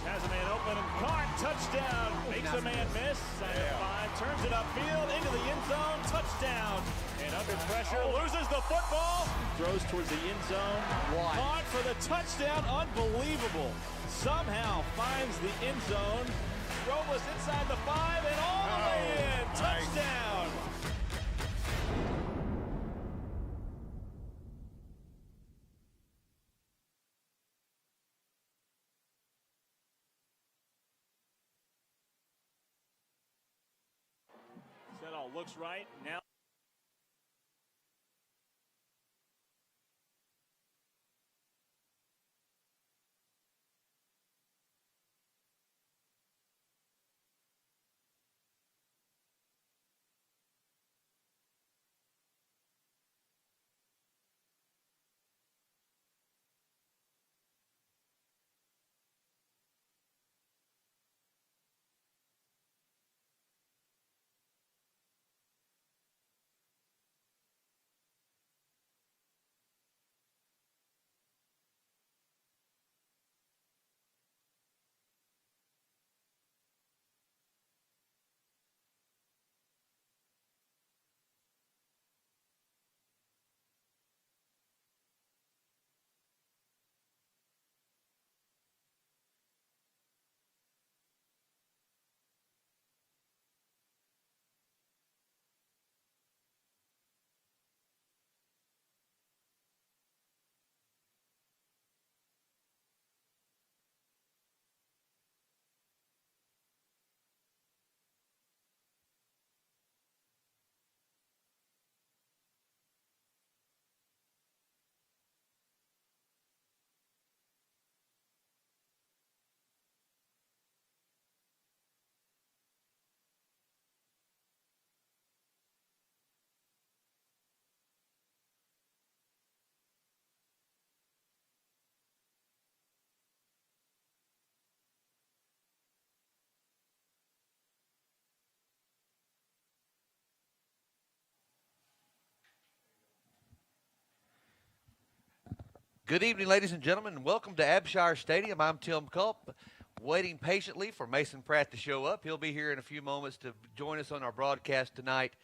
has a man open and caught. Touchdown. Makes a man miss. Sign of 5. Turns it upfield into the end zone. Touchdown. And under pressure, loses the football. Throws towards the end zone. Caught for the touchdown. Unbelievable. Somehow finds the end zone. Throw was inside the 5 and all the way in. Touchdown. That all looks right. Now Good evening, ladies and gentlemen, and welcome to Abshire Stadium. I'm Tim Culp, waiting patiently for Mason Pratt to show up. He'll be here in a few moments to join us on our broadcast tonight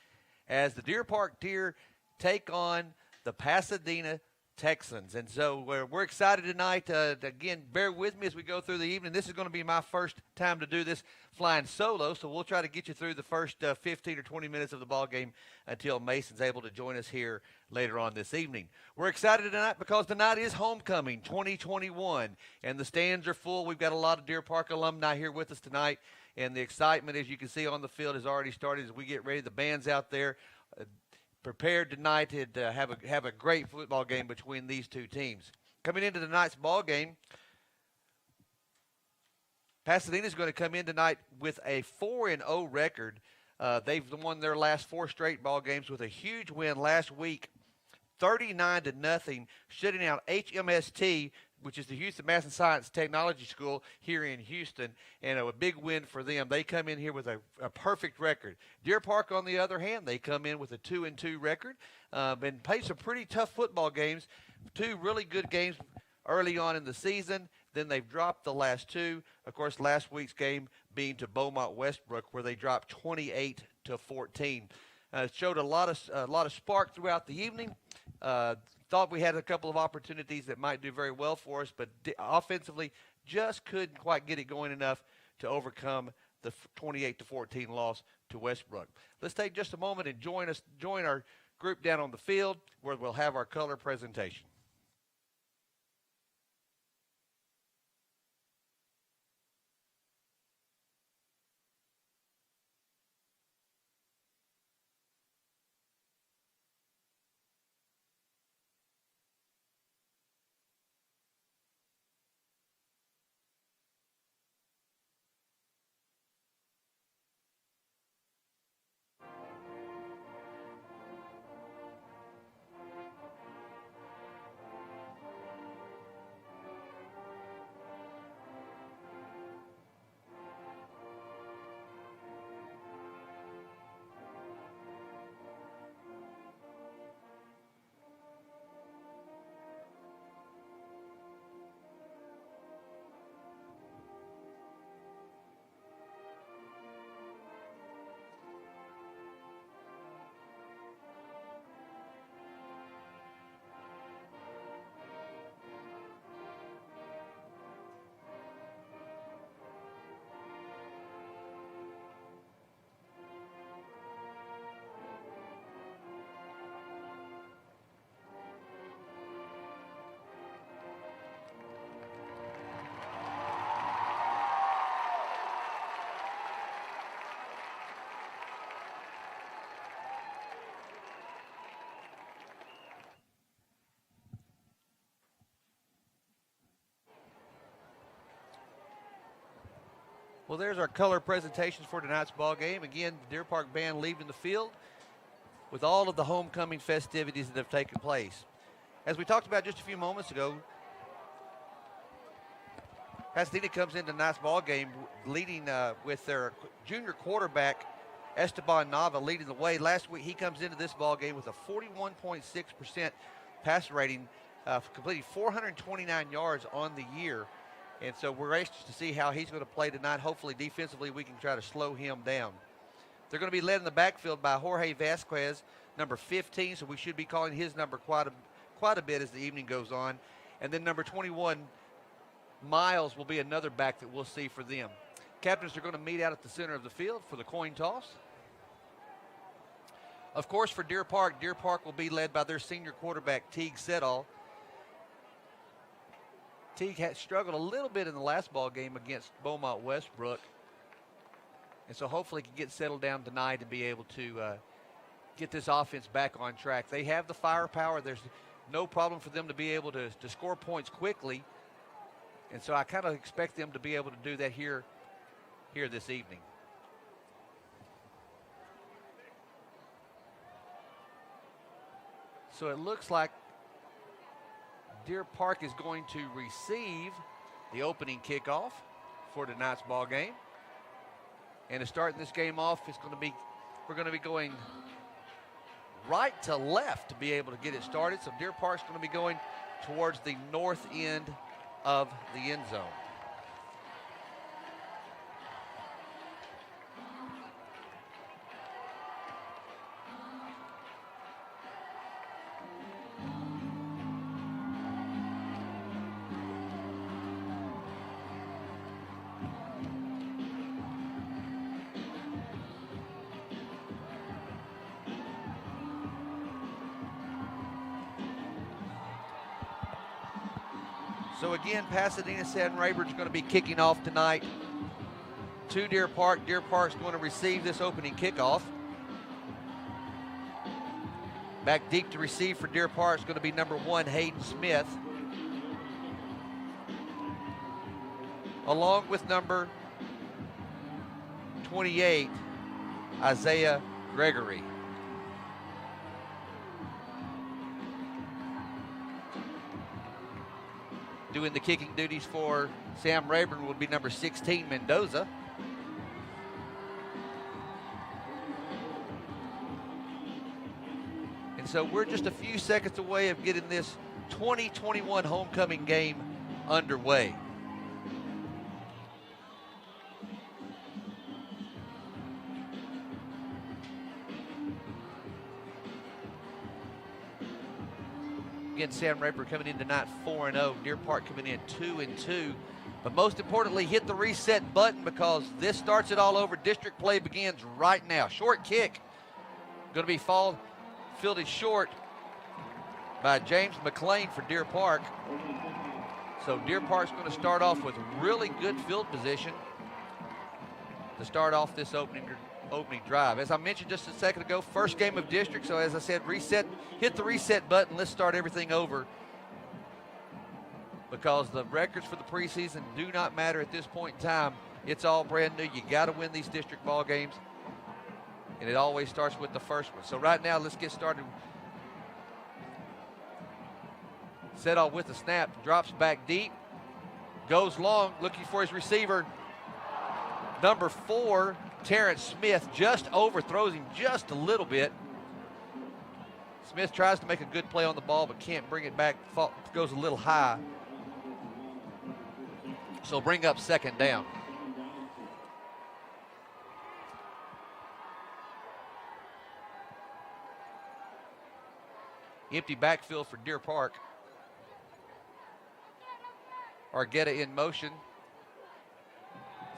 as the Deer Park Deer take on the Pasadena Texans. And so we're excited tonight. Again, bear with me as we go through the evening. This is going to be my first time to do this flying solo, so we'll try to get you through the first 15 or 20 minutes of the ball game until Mason's able to join us here later on this evening. We're excited tonight because tonight is Homecoming 2021, and the stands are full. We've got a lot of Deer Park alumni here with us tonight, and the excitement, as you can see on the field, has already started as we get ready. The band's out there prepared tonight to have a great football game between these two teams. Coming into tonight's ball game, Pasadena's going to come in tonight with a 4-0 record. They've won their last 4 straight ball games with a huge win last week, 39-0, shutting out HMST, which is the Houston Math and Science Technology School here in Houston, and a big win for them. They come in here with a perfect record. Deer Park, on the other hand, they come in with a 2-2 record and played some pretty tough football games, 2 really good games early on in the season. Then they've dropped the last 2. Of course, last week's game being to Beaumont Westbrook, where they dropped 28-14. It showed a lot of spark throughout the evening. Thought we had a couple of opportunities that might do very well for us, but offensively just couldn't quite get it going enough to overcome the 28-14 loss to Westbrook. Let's take just a moment and join our group down on the field where we'll have our color presentation. Well, there's our color presentations for tonight's ball game. Again, the Deer Park band leaving the field with all of the homecoming festivities that have taken place. As we talked about just a few moments ago, Pasadena comes into tonight's ball game leading with their junior quarterback, Esteban Nava, leading the way. Last week, he comes into this ball game with a 41.6% pass rating, completing 429 yards on the year. And so we're anxious to see how he's going to play tonight. Hopefully, defensively, we can try to slow him down. They're going to be led in the backfield by Jorge Vasquez, number 15, so we should be calling his number quite a bit as the evening goes on. And then number 21, Miles, will be another back that we'll see for them. Captains are going to meet out at the center of the field for the coin toss. Of course, for Deer Park will be led by their senior quarterback, Teague Setall. Teague had struggled a little bit in the last ball game against Beaumont Westbrook. And so hopefully he can get settled down tonight and be able to get this offense back on track. They have the firepower. There's no problem for them to be able to score points quickly. And so I kind of expect them to be able to do that here this evening. So it looks like Deer Park is going to receive the opening kickoff for tonight's ball game. And to start this game off, we're going to be going right to left to be able to get it started. So Deer Park's going to be going towards the north end of the end zone. So again, Pasadena and Rayburn's going to be kicking off tonight to Deer Park. Deer Park's going to receive this opening kickoff. Back deep to receive for Deer Park is going to be number 1, Hayden Smith, along with number 28, Isaiah Gregory. Doing the kicking duties for Sam Rayburn will be number 16, Mendoza. And so we're just a few seconds away of getting this 2021 homecoming game underway. Again, Sam Rayburn coming in tonight 4-0. Deer Park coming in 2-2. But most importantly, hit the reset button because this starts it all over. District play begins right now. Short kick. Going to be fielded short by James McLean for Deer Park. So Deer Park's going to start off with really good field position to start off this opening drive. As I mentioned just a second ago, first game of district. So as I said, hit the reset button. Let's start everything over because the records for the preseason do not matter at this point in time. It's all brand new. You got to win these district ball games, and it always starts with the first one. So right now, let's get started. Setall with the snap, drops back deep, goes long, looking for his receiver. Number 4, Terrence Smith, just overthrows him just a little bit. Smith tries to make a good play on the ball, but can't bring it back. Goes a little high. So bring up second down. Empty backfield for Deer Park. Argueta in motion.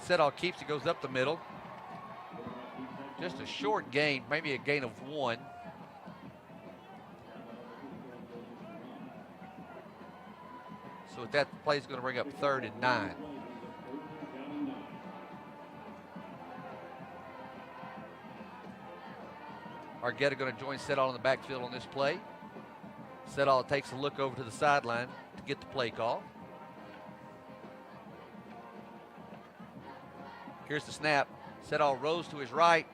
Setall keeps it, goes up the middle. Just a short gain, maybe a gain of 1. So with that, the play is going to bring up 3rd and 9. Argueta going to join Setall in the backfield on this play. Setall takes a look over to the sideline to get the play call. Here's the snap. Setall rolls to his right.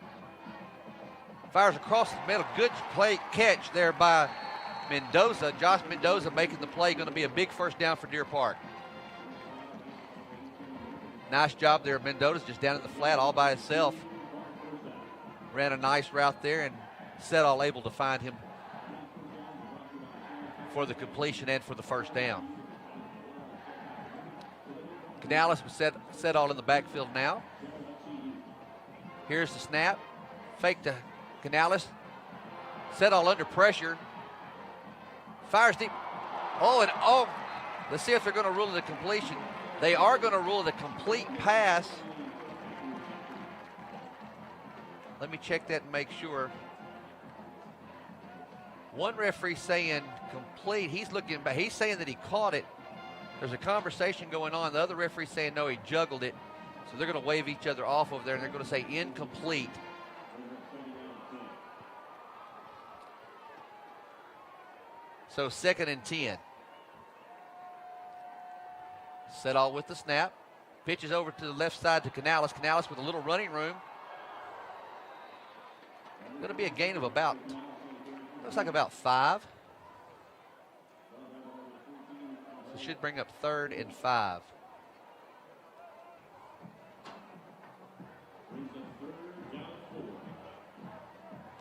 Fires across the middle. Good play catch there by Mendoza. Josh Mendoza making the play. Going to be a big first down for Deer Park. Nice job there. Mendoza just down in the flat all by himself. Ran a nice route there, and Setall able to find him for the completion and for the first down. Canales was Setall in the backfield now. Here's the snap. Fake to Canales. Setall under pressure. Fires deep. Let's see if they're going to rule it a completion. They are going to rule it a complete pass. Let me check that and make sure. One referee saying complete. He's looking back. He's saying that he caught it. There's a conversation going on. The other referee saying no, he juggled it. So they're going to wave each other off over there, and they're going to say incomplete. So 2nd and 10. Setall with the snap. Pitches over to the left side to Canales. Canales with a little running room. Going to be a gain of about, looks like about 5. So should bring up 3rd and 5.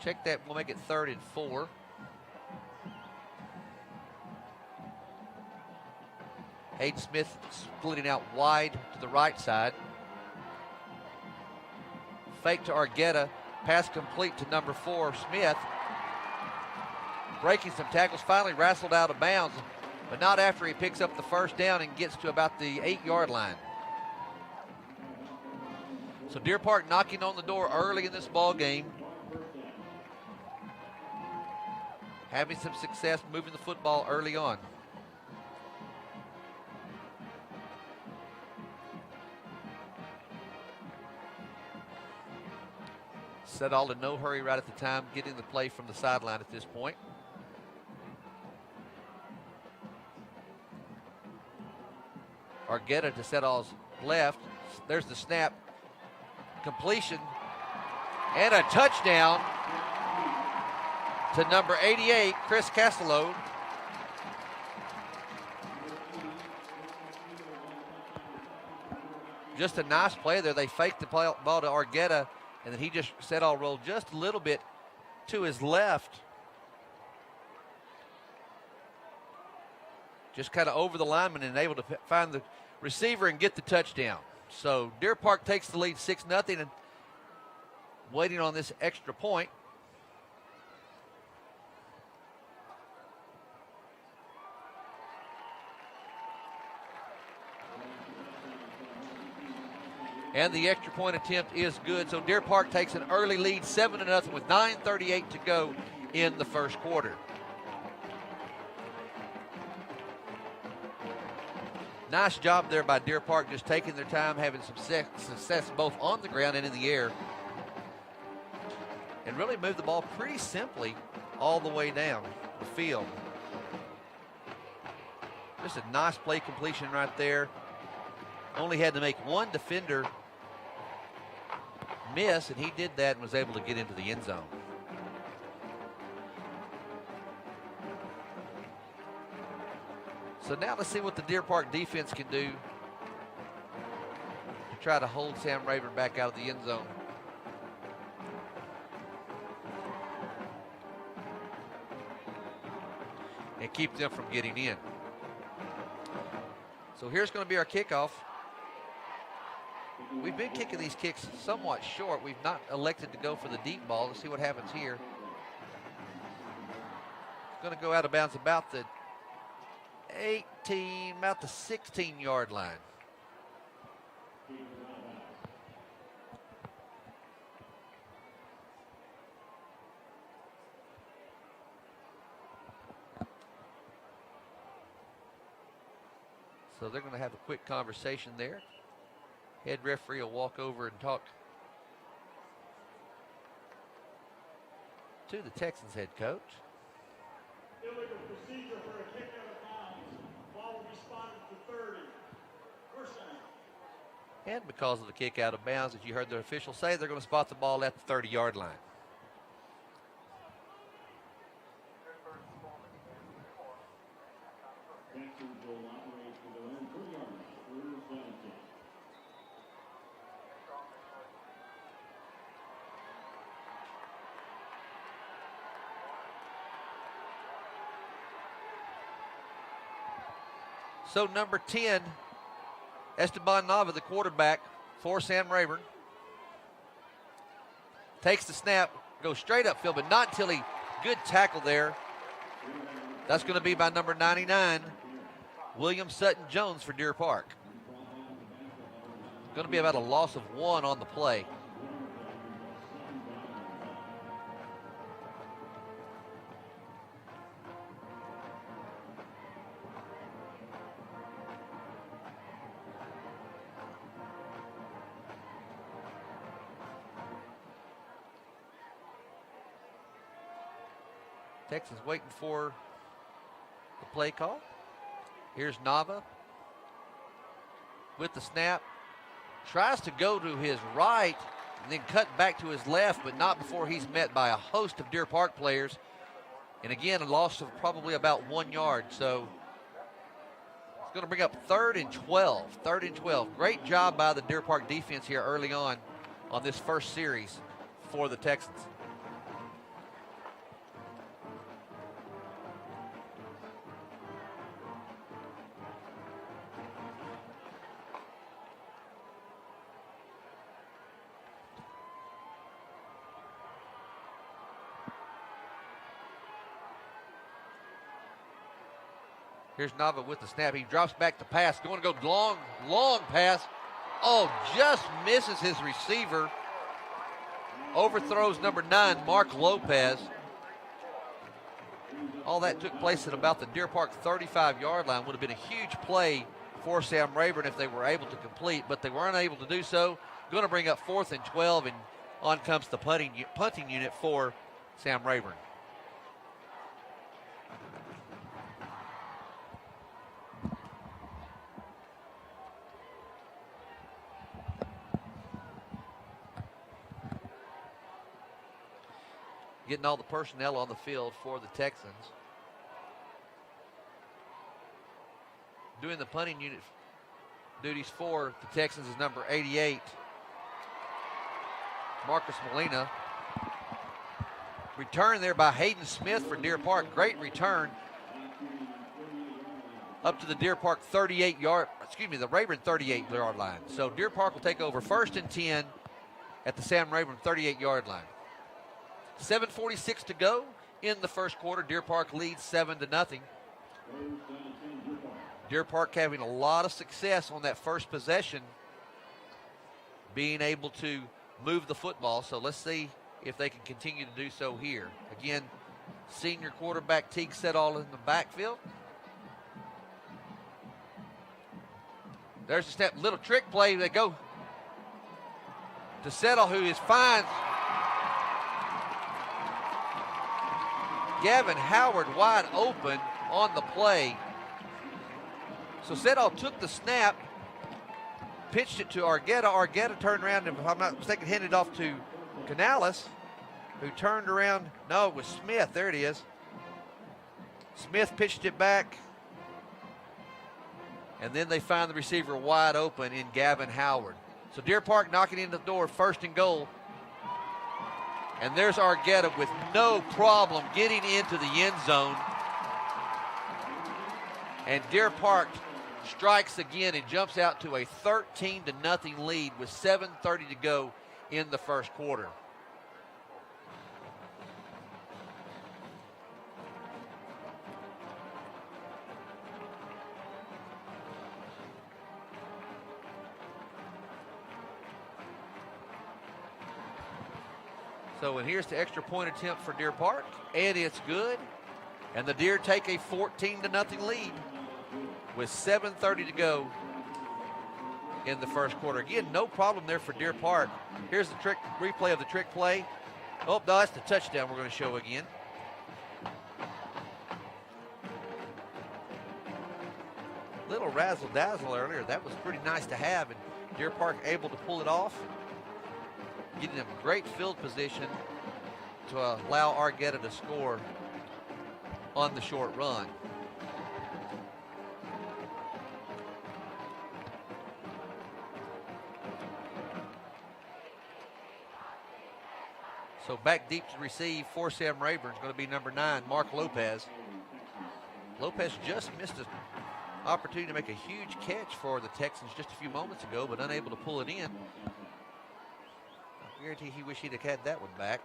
Check that. We'll make it 3rd and 4. Hayden Smith splitting out wide to the right side. Fake to Argueta. Pass complete to number 4, Smith. Breaking some tackles. Finally wrestled out of bounds, but not after he picks up the first down and gets to about the 8-yard line. So Deer Park knocking on the door early in this ball game. Having some success moving the football early on. Setall in no hurry right at the time, getting the play from the sideline at this point. Argueta to Setall's left. There's the snap. Completion. And a touchdown to number 88, Chris Castello. Just a nice play there. They faked the ball to Argueta, and then he just Setall rolled just a little bit to his left. Just kind of over the lineman and able to find the receiver and get the touchdown. So Deer Park takes the lead 6-0 and waiting on this extra point. And the extra point attempt is good. So Deer Park takes an early lead, 7-0 with 9:38 to go in the first quarter. Nice job there by Deer Park, just taking their time, having some success both on the ground and in the air. And really moved the ball pretty simply all the way down the field. Just a nice play completion right there. Only had to make one defender miss, and he did that and was able to get into the end zone. So now let's see what the Deer Park defense can do to try to hold Sam Rayburn back out of the end zone. And keep them from getting in. So here's going to be our kickoff. We've been kicking these kicks somewhat short. We've not elected to go for the deep ball. Let's see what happens here. It's going to go out of bounds about the 18, about the 16-yard line. So they're going to have a quick conversation there. Head referee will walk over and talk to the Texans head coach. Illegal procedure for a kick out of bounds. Ball will be spotted to 30. First down. And because of the kick out of bounds, as you heard the official say, they're going to spot the ball at the 30-yard line. So number 10, Esteban Nava, the quarterback for Sam Rayburn, takes the snap, goes straight upfield, but not until he, good tackle there. That's going to be by number 99, William Sutton Jones for Deer Park. Going to be about a loss of 1 on the play. Texans waiting for the play call. Here's Nava with the snap. Tries to go to his right and then cut back to his left, but not before he's met by a host of Deer Park players. And again, a loss of probably about 1 yard. So it's going to bring up 3rd and 12. 3rd and 12. Great job by the Deer Park defense here early on this first series for the Texans. Here's Nava with the snap. He drops back the pass. Going to go long, long pass. Oh, just misses his receiver. Overthrows number 9, Mark Lopez. All that took place at about the Deer Park 35-yard line. Would have been a huge play for Sam Rayburn if they were able to complete, but they weren't able to do so. Going to bring up 4th and 12, and on comes the punting unit for Sam Rayburn. Getting all the personnel on the field for the Texans. Doing the punting unit duties for the Texans is number 88, Marcus Molina. Return there by Hayden Smith for Deer Park. Great return. Up to the Deer Park the Rayburn 38-yard line. So Deer Park will take over 1st and 10 at the Sam Rayburn 38-yard line. 7:46 to go in the first quarter. Deer Park leads 7-0. Deer Park having a lot of success on that first possession, being able to move the football. So let's see if they can continue to do so here. Again, senior quarterback Teague Setall in the backfield. There's a step, little trick play. They go to Setall, who is fine. Gavin Howard wide open on the play. So Setall took the snap, pitched it to Argueta. Argueta turned around and, if I'm not mistaken, handed it off to Canales, who turned around. No, it was Smith. There it is. Smith pitched it back. And then they find the receiver wide open in Gavin Howard. So Deer Park knocking in the door, 1st and goal. And there's Argueta with no problem getting into the end zone. And Deer Park strikes again and jumps out to a 13-0 lead with 7:30 to go in the first quarter. So, and here's the extra point attempt for Deer Park, and it's good. And the Deer take a 14-0 lead with 7:30 to go in the first quarter. Again, no problem there for Deer Park. Here's the replay of the trick play. Oh, no, that's the touchdown we're going to show again. Little razzle-dazzle earlier. That was pretty nice to have, and Deer Park able to pull it off, getting them great field position to allow Argueta to score on the short run. So back deep to receive for Sam Rayburn is going to be number 9, Mark Lopez. Lopez just missed an opportunity to make a huge catch for the Texans just a few moments ago, but unable to pull it in. I guarantee he wished he'd have had that one back.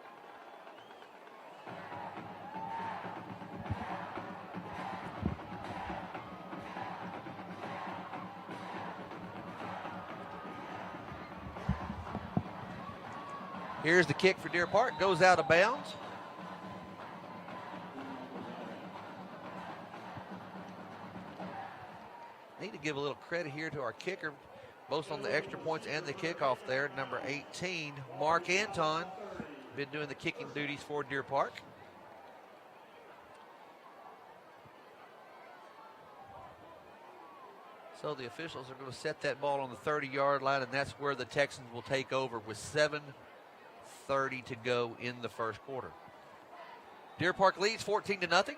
Here's the kick for Deer Park, goes out of bounds. Need to give a little credit here to our kicker, both on the extra points and the kickoff there. Number 18, Mark Anton, been doing the kicking duties for Deer Park. So the officials are going to set that ball on the 30-yard line, and that's where the Texans will take over with 7:30 to go in the first quarter. Deer Park leads 14-0.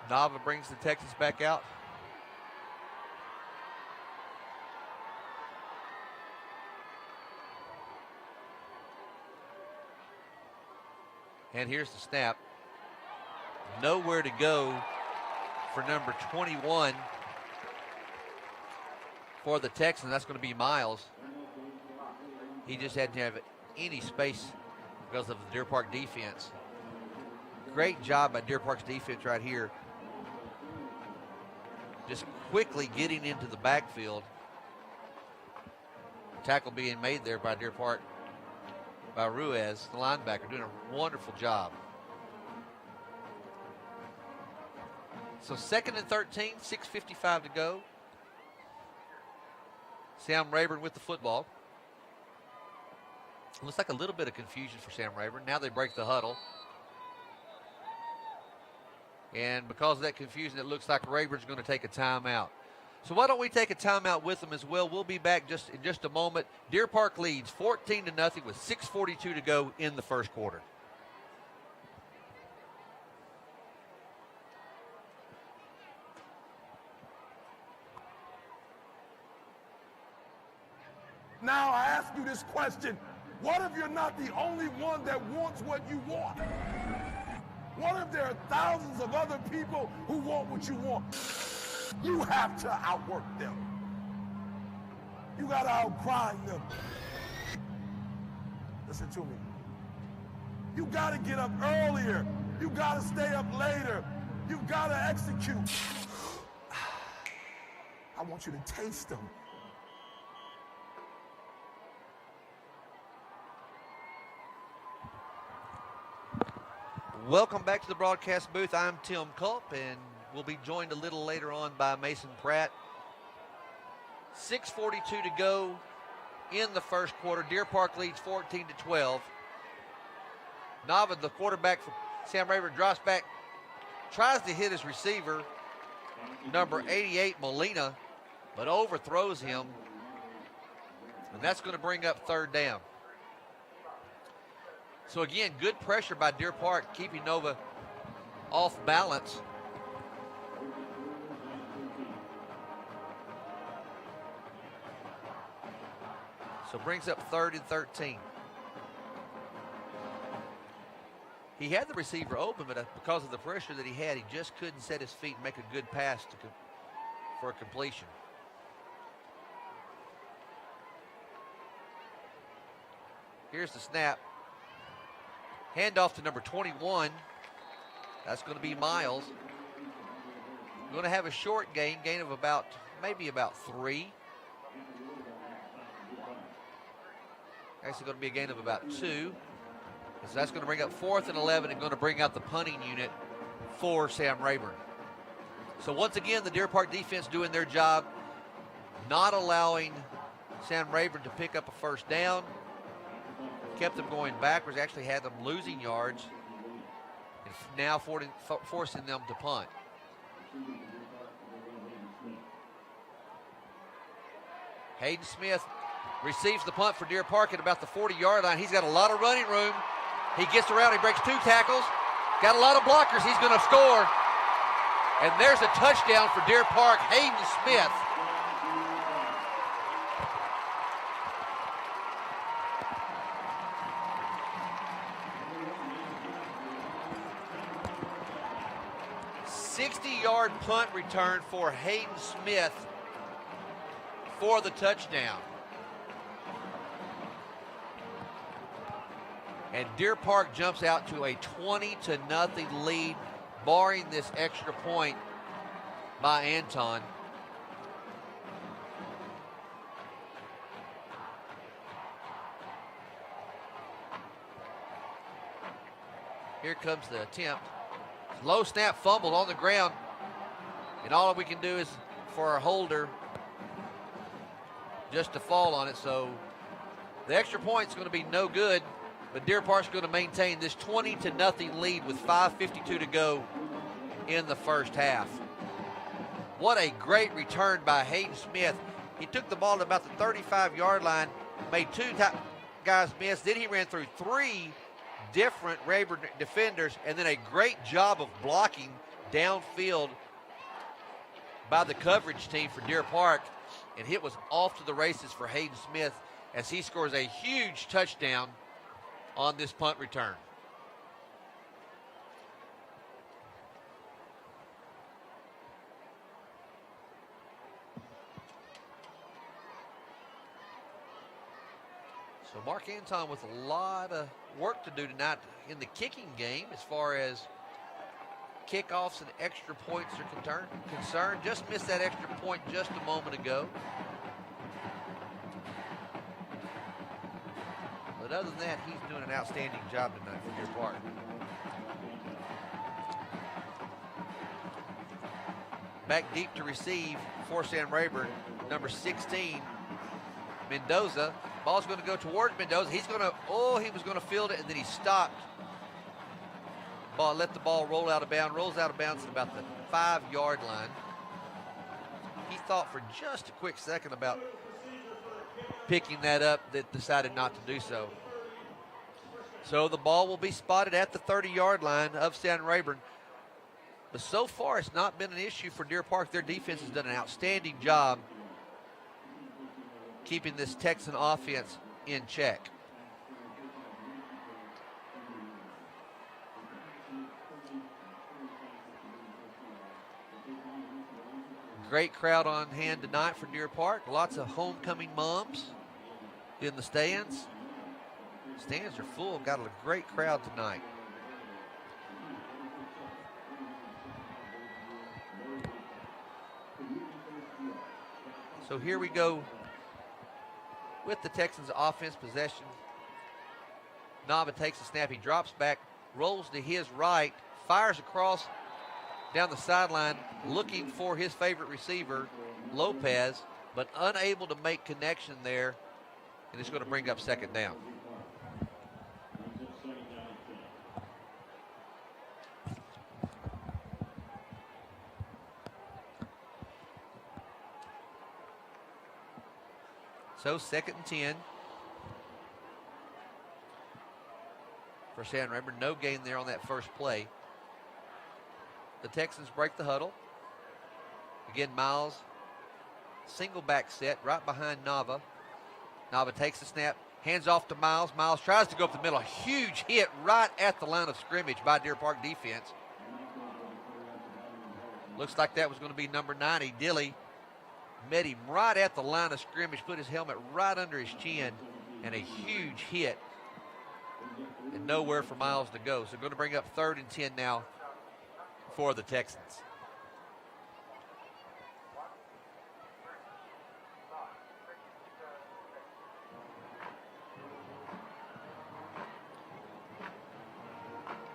Nava brings the Texans back out. And here's the snap. Nowhere to go for number 21 for the Texans. That's going to be Miles. He just hadn't have any space because of the Deer Park defense. Great job by Deer Park's defense right here. Just quickly getting into the backfield. Tackle being made there by Deer Park by Ruiz, the linebacker, doing a wonderful job. So 2nd and 13, 6:55 to go. Sam Rayburn with the football. Looks like a little bit of confusion for Sam Rayburn. Now they break the huddle. And because of that confusion, it looks like Rayburn's going to take a timeout. So why don't we take a timeout with them as well? We'll be back in just a moment. Deer Park leads 14-0 with 6:42 to go in the first quarter. Now I ask you this question. What if you're not the only one that wants what you want? What if there are thousands of other people who want what you want? You have to outwork them. You got to outgrind them. Listen to me. You got to get up earlier. You got to stay up later. You got to execute. I want you to taste them. Welcome back to the broadcast booth. I'm Tim Culp, and we'll be joined a little later on by Mason Pratt. 6:42 to go in the first quarter. Deer Park leads 14-12. Nava, the quarterback for Sam Rayburn, drops back, tries to hit his receiver, number 88, Molina, but overthrows him, and that's going to bring up 3rd down. So again, good pressure by Deer Park, keeping Nova off balance. So brings up 3rd and 13. He had the receiver open, but because of the pressure that he had, he just couldn't set his feet and make a good pass for a completion. Here's the snap. Handoff to number 21. That's going to be Miles. Going to have a short gain of maybe about 3. Actually going to be a gain of about 2. So that's going to bring up 4th and 11 and going to bring out the punting unit for Sam Rayburn. So once again, the Deer Park defense doing their job, not allowing Sam Rayburn to pick up a 1st down. kept them going backwards, actually had them losing yards, and now forcing them to punt. Hayden Smith receives the punt for Deer Park at about the 40-yard line. He's got a lot of running room. He gets around, he breaks 2 tackles, got a lot of blockers, he's going to score. And there's a touchdown for Deer Park, Hayden Smith. ...60-yard punt return for Hayden Smith for the touchdown. And Deer Park jumps out to a 20-0 lead, barring this extra point by Anton. Here comes the attempt. Low snap, fumbled on the ground. And all we can do is for our holder just to fall on it. So the extra point's going to be no good. But Deer Park's going to maintain this 20-0 lead with 5:52 to go in the first half. What a great return by Hayden Smith. He took the ball to about the 35-yard line, made 2 guys miss. Then he ran through 3 different Rayburn defenders, and then a great job of blocking downfield by the coverage team for Deer Park. And it was off to the races for Hayden Smith as he scores a huge touchdown on this punt return. So Mark Anton with a lot of work to do tonight in the kicking game as far as kickoffs and extra points are concerned. Just missed that extra point just a moment ago. But other than that, he's doing an outstanding job tonight for Deer Park. Back deep to receive for Sam Rayburn, number 16, Mendoza. Ball's going to go towards Mendoza. He was going to field it, and then he stopped. Let the ball roll out of bounds. Rolls out of bounds at about the 5-yard line. He thought for just a quick second about picking that up, that decided not to do so. So the ball will be spotted at the 30-yard line of San Rayburn. But so far, it's not been an issue for Deer Park. Their defense has done an outstanding job keeping this Texan offense in check. Great crowd on hand tonight for Deer Park. Lots of homecoming moms in the stands. Stands are full. Got a great crowd tonight. So here we go with the Texans offense possession. Nava takes a snap. He drops back, rolls to his right, fires across down the sideline, looking for his favorite receiver, Lopez, but unable to make connection there, and it's going to bring up second down. So 2nd and 10 for San Rayburn. No gain there on that first play. The Texans break the huddle. Again, Miles, single back set right behind Nava. Nava takes the snap, hands off to Miles. Miles tries to go up the middle. A huge hit right at the line of scrimmage by Deer Park defense. Looks like that was going to be number 90, Dilly. Met him right at the line of scrimmage, put his helmet right under his chin, and a huge hit. And nowhere for Miles to go. So going to bring up 3rd and 10 now for the Texans.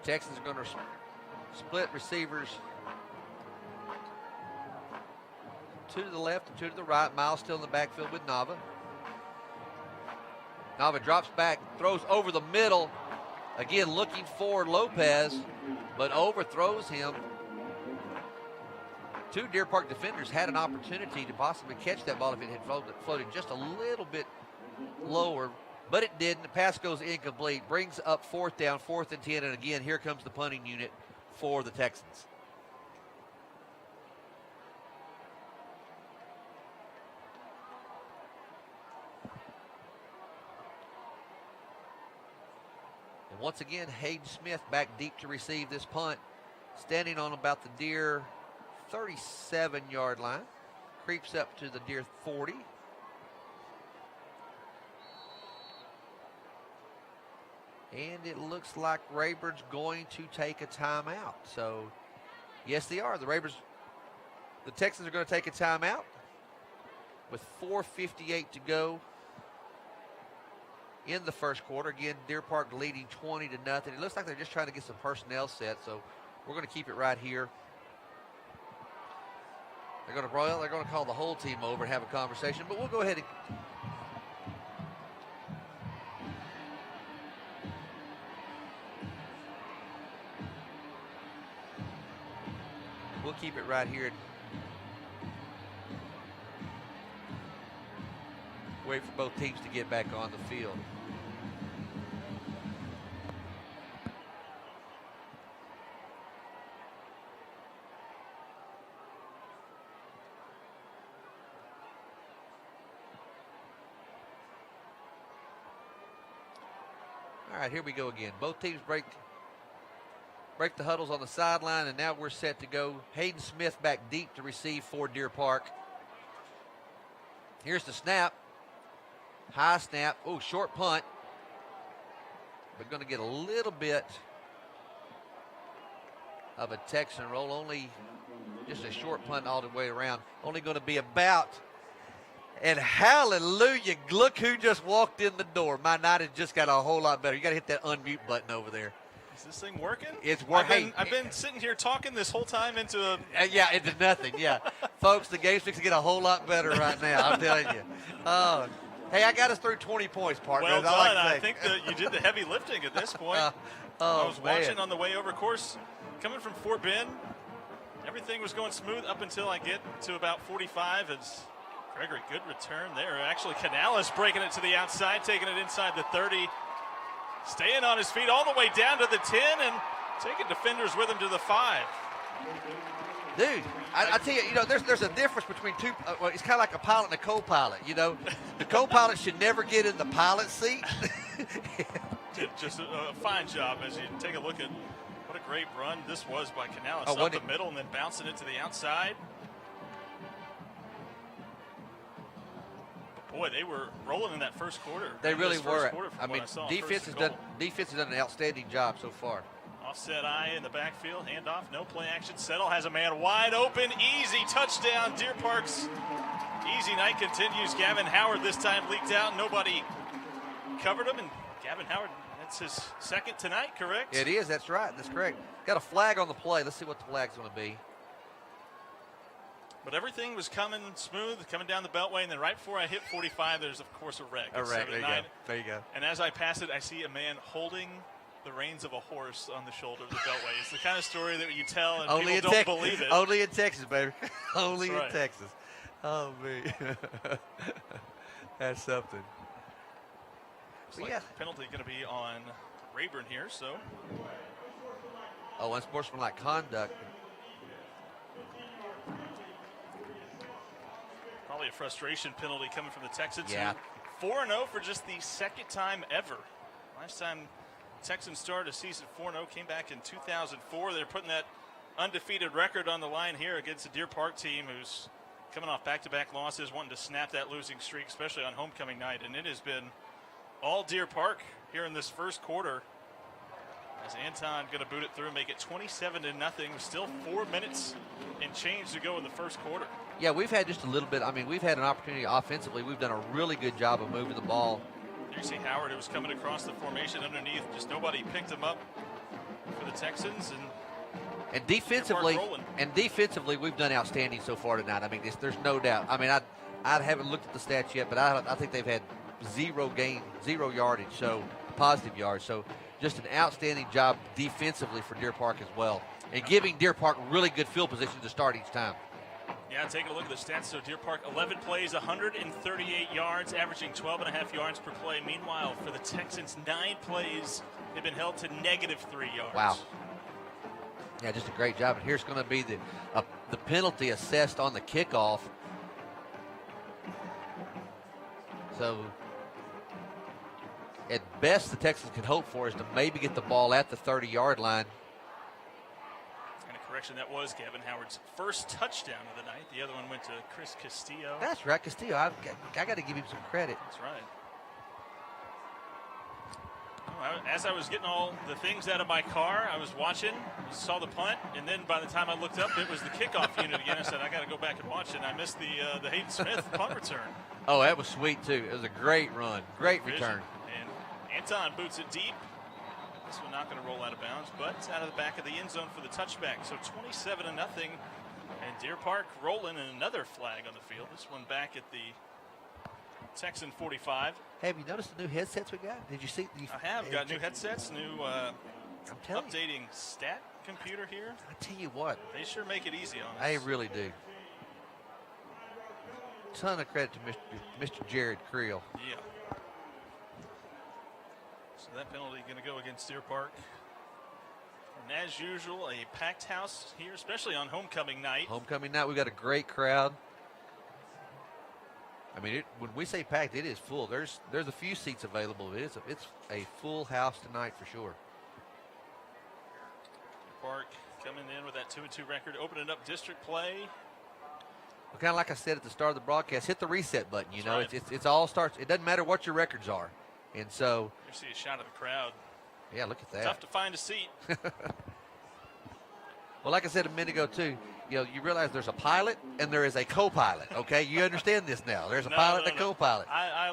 Texans are going to split receivers. 2 to the left and 2 to the right. Miles still in the backfield with Nava. Nava drops back, throws over the middle. Again, looking for Lopez, but overthrows him. Two Deer Park defenders had an opportunity to possibly catch that ball if it had floated just a little bit lower, but it didn't. The pass goes incomplete, brings up 4th down, 4th and 10, and again, here comes the punting unit for the Texans. And once again, Hayden Smith back deep to receive this punt, standing on about the Deer 37-yard line, creeps up to the Deer 40. And it looks like Rayburn's going to take a timeout. So, yes, they are. The Texans are going to take a timeout with 4:58 to go in the first quarter. Again, Deer Park leading 20-0. It looks like they're just trying to get some personnel set, so we're going to keep it right here. They're going to call the whole team over and have a conversation, but we'll go ahead and we'll keep it right here and wait for both teams to get back on the field. All right, here we go again. Both teams break the huddles on the sideline, and now we're set to go. Hayden Smith back deep to receive for Deer Park. Here's the snap. High snap. Oh, short punt. But going to get a little bit of a Texan roll. Only just a short punt all the way around. Only going to be about. And hallelujah, look who just walked in the door. My night has just got a whole lot better. You got to hit that unmute button over there. Is this thing working? It's working. I've been sitting here talking this whole time into a... yeah, into nothing, yeah. Folks, the game's fixing to get a whole lot better right now, I'm telling you. Hey, I got us through 20 points, partner. Well done. I think that you did the heavy lifting at this point. I was watching on the way over course, coming from Fort Bend. Everything was going smooth up until I get to about 45. It's Gregory, good return there. Actually, Canales breaking it to the outside, taking it inside the 30. Staying on his feet all the way down to the 10 and taking defenders with him to the 5. Dude, I tell you, there's a difference between two. Well, it's kind of like a pilot and a co-pilot. The co-pilot should never get in the pilot seat. Did just a fine job as you take a look at what a great run this was by Canales up the middle and then bouncing it to the outside. But boy, they were rolling in that first quarter. They really were. I mean, defense has done an outstanding job so far. Offset eye in the backfield, handoff, no play action. Settle has a man wide open, easy touchdown. Deer Park's easy night continues. Gavin Howard this time leaked out. Nobody covered him, and Gavin Howard, that's his second tonight, correct? It is, that's right, that's correct. Got a flag on the play. Let's see what the flag's going to be. But everything was coming smooth, coming down the beltway, and then right before I hit 45, there's, of course, a wreck. A wreck, there you go. There you go. And as I pass it, I see a man holding the reins of a horse on the shoulder of the beltway. It's the kind of story that you tell and only people don't believe it. Only in Texas, baby. Only right. in Texas. Oh, man. That's something. Looks like penalty going to be on Rayburn here, so. Oh, unsportsmanlike conduct. Probably a frustration penalty coming from the Texans. Yeah. 4-0 for just the second time ever. Last time Texans started a season 4-0, came back in 2004. They're putting that undefeated record on the line here against a Deer Park team who's coming off back-to-back losses, wanting to snap that losing streak, especially on homecoming night. And it has been all Deer Park here in this first quarter. As Anton going to boot it through and make it 27-0. Still 4 minutes and change to go in the first quarter. Yeah, we've had just a little bit. I mean, we've had an opportunity offensively. We've done a really good job of moving the ball. You see Howard, who was coming across the formation underneath. Just nobody picked him up for the Texans. And defensively, we've done outstanding so far tonight. I mean, there's no doubt. I mean, I haven't looked at the stats yet, but I think they've had zero yardage, so positive yards. So just an outstanding job defensively for Deer Park as well, and giving Deer Park really good field position to start each time. Yeah, taking a look at the stats. So Deer Park, 11 plays, 138 yards, averaging 12.5 yards per play. Meanwhile, for the Texans, 9 plays, they've been held to -3 yards. Wow. Yeah, just a great job. And here's going to be the penalty assessed on the kickoff. So at best the Texans can hope for is to maybe get the ball at the 30-yard line. And a correction, that was Gavin Howard's first touchdown of the night. The other one went to Chris Castillo. That's right, Castillo. I got to give him some credit. That's right. As I was getting all the things out of my car, I was watching, saw the punt, and then by the time I looked up, it was the kickoff unit again. I said, I got to go back and watch it, and I missed the Hayden Smith punt return. Oh, that was sweet, too. It was a great run, great return. And Anton boots it deep. This one not going to roll out of bounds, but it's out of the back of the end zone for the touchback. So 27-0, and Deer Park rolling, and another flag on the field. This one back at the Texan 45. Hey, have you noticed the new headsets we got? Did you see? I have got new headsets, new I'm telling updating stat computer here. I tell you what, They sure make it easy on us. they really do. Ton of credit to Mr. Jared Creel. Yeah. So that penalty going to go against Deer Park. And as usual, a packed house here, especially on homecoming night. Homecoming night, we got a great crowd. I mean, when we say packed, it is full. There's a few seats available. It's a full house tonight for sure. Park coming in with that 2-2 record, opening up district play. Well, kind of like I said at the start of the broadcast, hit the reset button. You know, right. it's all starts. It doesn't matter what your records are, and so. You see a shot of the crowd. Yeah, look at that. Tough to find a seat. Well, like I said a minute ago too, you know, you realize there's a pilot and there is a co-pilot. Okay, you understand this now. There's a pilot and a co-pilot. I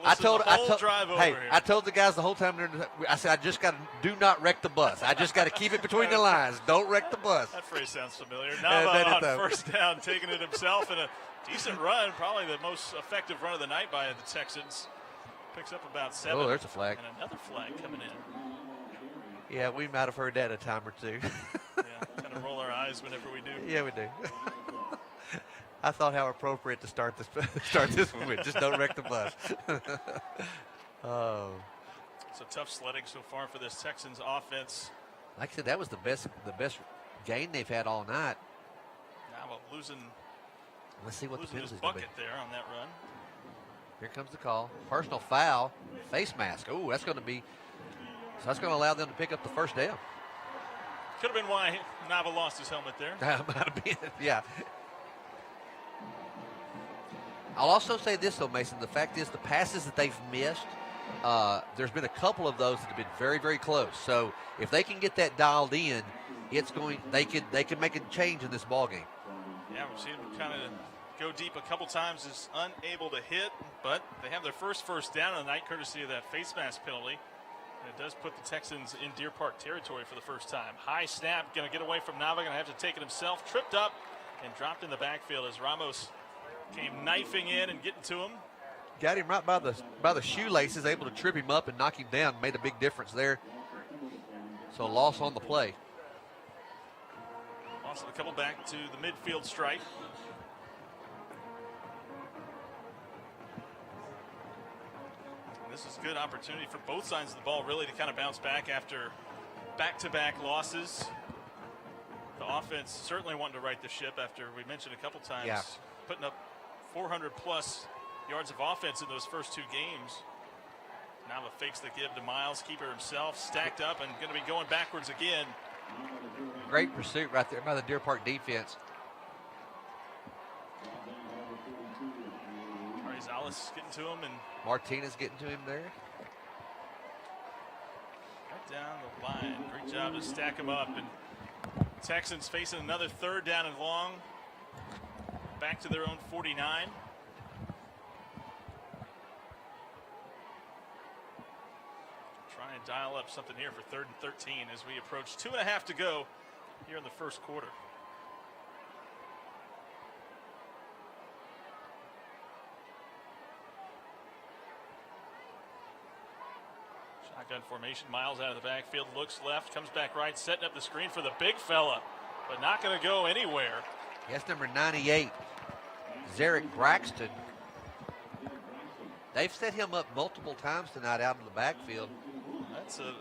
listened the whole drive over here. I told the guys the whole time. I said, I just got to do not wreck the bus. I just got to keep it between the lines. Don't wreck the bus. That phrase sounds familiar. Nava on first down, taking it himself, and a decent run, probably the most effective run of the night by the Texans. Picks up about 7. Oh, there's a flag. And another flag coming in. Yeah, we might have heard that a time or two. Yeah, kind of roll our eyes whenever we do. Yeah, we do. I thought how appropriate to start this one with. Just don't wreck the bus. Oh. So tough sledding so far for this Texans offense. Like I said, that was the best gain they've had all night. Now losing. Let's see what the Losing his penalty's going to bucket be. there on that run. Here comes the call. Personal foul. Face mask. Oh, that's going to be. So that's going to allow them to pick up the first down. Could have been why Nava lost his helmet there. That might have been, yeah. I'll also say this, though, Mason. The fact is the passes that they've missed, there's been a couple of those that have been very, very close. So if they can get that dialed in, they could make a change in this ball game. Yeah, we've seen them kind of go deep a couple times, is unable to hit, but they have their first down of the night courtesy of that face mask penalty. And it does put the Texans in Deer Park territory for the first time. High snap, going to get away from Nava, going to have to take it himself. Tripped up and dropped in the backfield as Ramos came knifing in and getting to him. Got him right by the shoelaces, able to trip him up and knock him down. Made a big difference there. So loss on the play. Lost a couple back to the midfield stripe. This is a good opportunity for both sides of the ball really to kind of bounce back after back-to-back losses. The offense certainly wanting to right the ship after we mentioned a couple times, putting up 400-plus yards of offense in those first 2 games. Nava fakes the give to Miles, keeper himself, stacked up and going to be going backwards again. Great pursuit right there by the Deer Park defense. Gonzalez getting to him and Martinez getting to him there. Right down the line. Great job to stack him up. And Texans facing another 3rd down and long. Back to their own 49. Try and dial up something here for 3rd and 13 as we approach 2.5 to go here in the first quarter. Shotgun formation. Miles out of the backfield. Looks left. Comes back right. Setting up the screen for the big fella. But not going to go anywhere. Yes, number 98, Zarek Braxton. They've set him up multiple times tonight out in the backfield.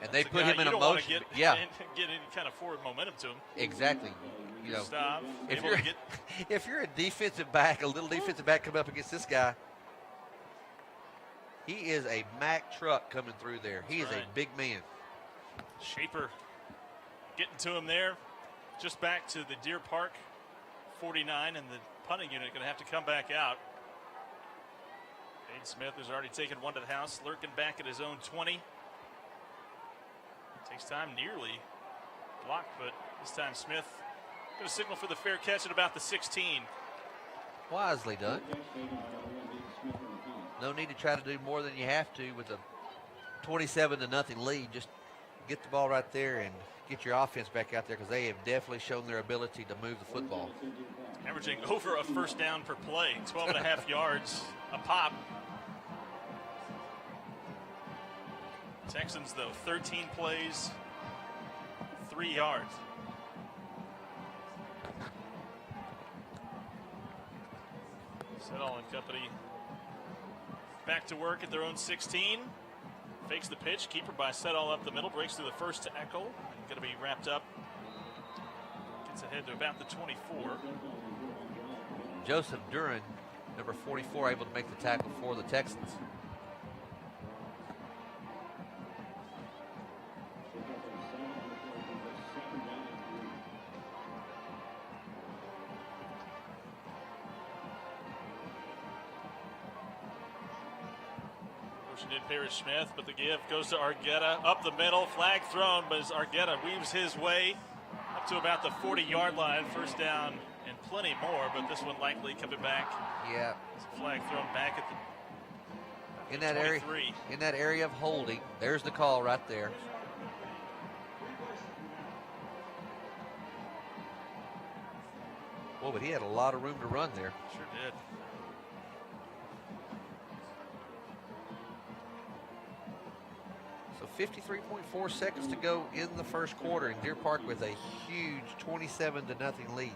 And they put him in a motion. Get any kind of forward momentum to him. Exactly. You know, Stop. If you're a defensive back, a little defensive back coming up against this guy, he is a Mack truck coming through there. He is a big man. Shaper getting to him there. Just back to the Deer Park 49, and the punting unit going to have to come back out. Aiden Smith has already taken one to the house, lurking back at his own 20. Takes time, nearly blocked, but this time Smith going to signal for the fair catch at about the 16. Wisely done. No need to try to do more than you have to with a 27-0 lead. Just get the ball right there and get your offense back out there, because they have definitely shown their ability to move the football. Averaging over a first down per play, 12.5 yards a pop. Texans, though, 13 plays, 3 yards. Settle and company back to work at their own 16. Fakes the pitch. Keeper by Settle up the middle. Breaks through the first tackle. Going to be wrapped up. Gets ahead to about the 24. Joseph Duran, number 44, able to make the tackle for the Texans. Did Parrish Smith, but the give goes to Argueta up the middle. Flag thrown, but as Argueta weaves his way up to about the 40-yard line, first down and plenty more, but this one likely coming back. Yeah. It's a flag thrown back at the in that 23. area. In that area of holding, there's the call right there. Well, but he had a lot of room to run there. Sure did. So 53.4 seconds to go in the first quarter, and Deer Park with a huge 27-0 lead.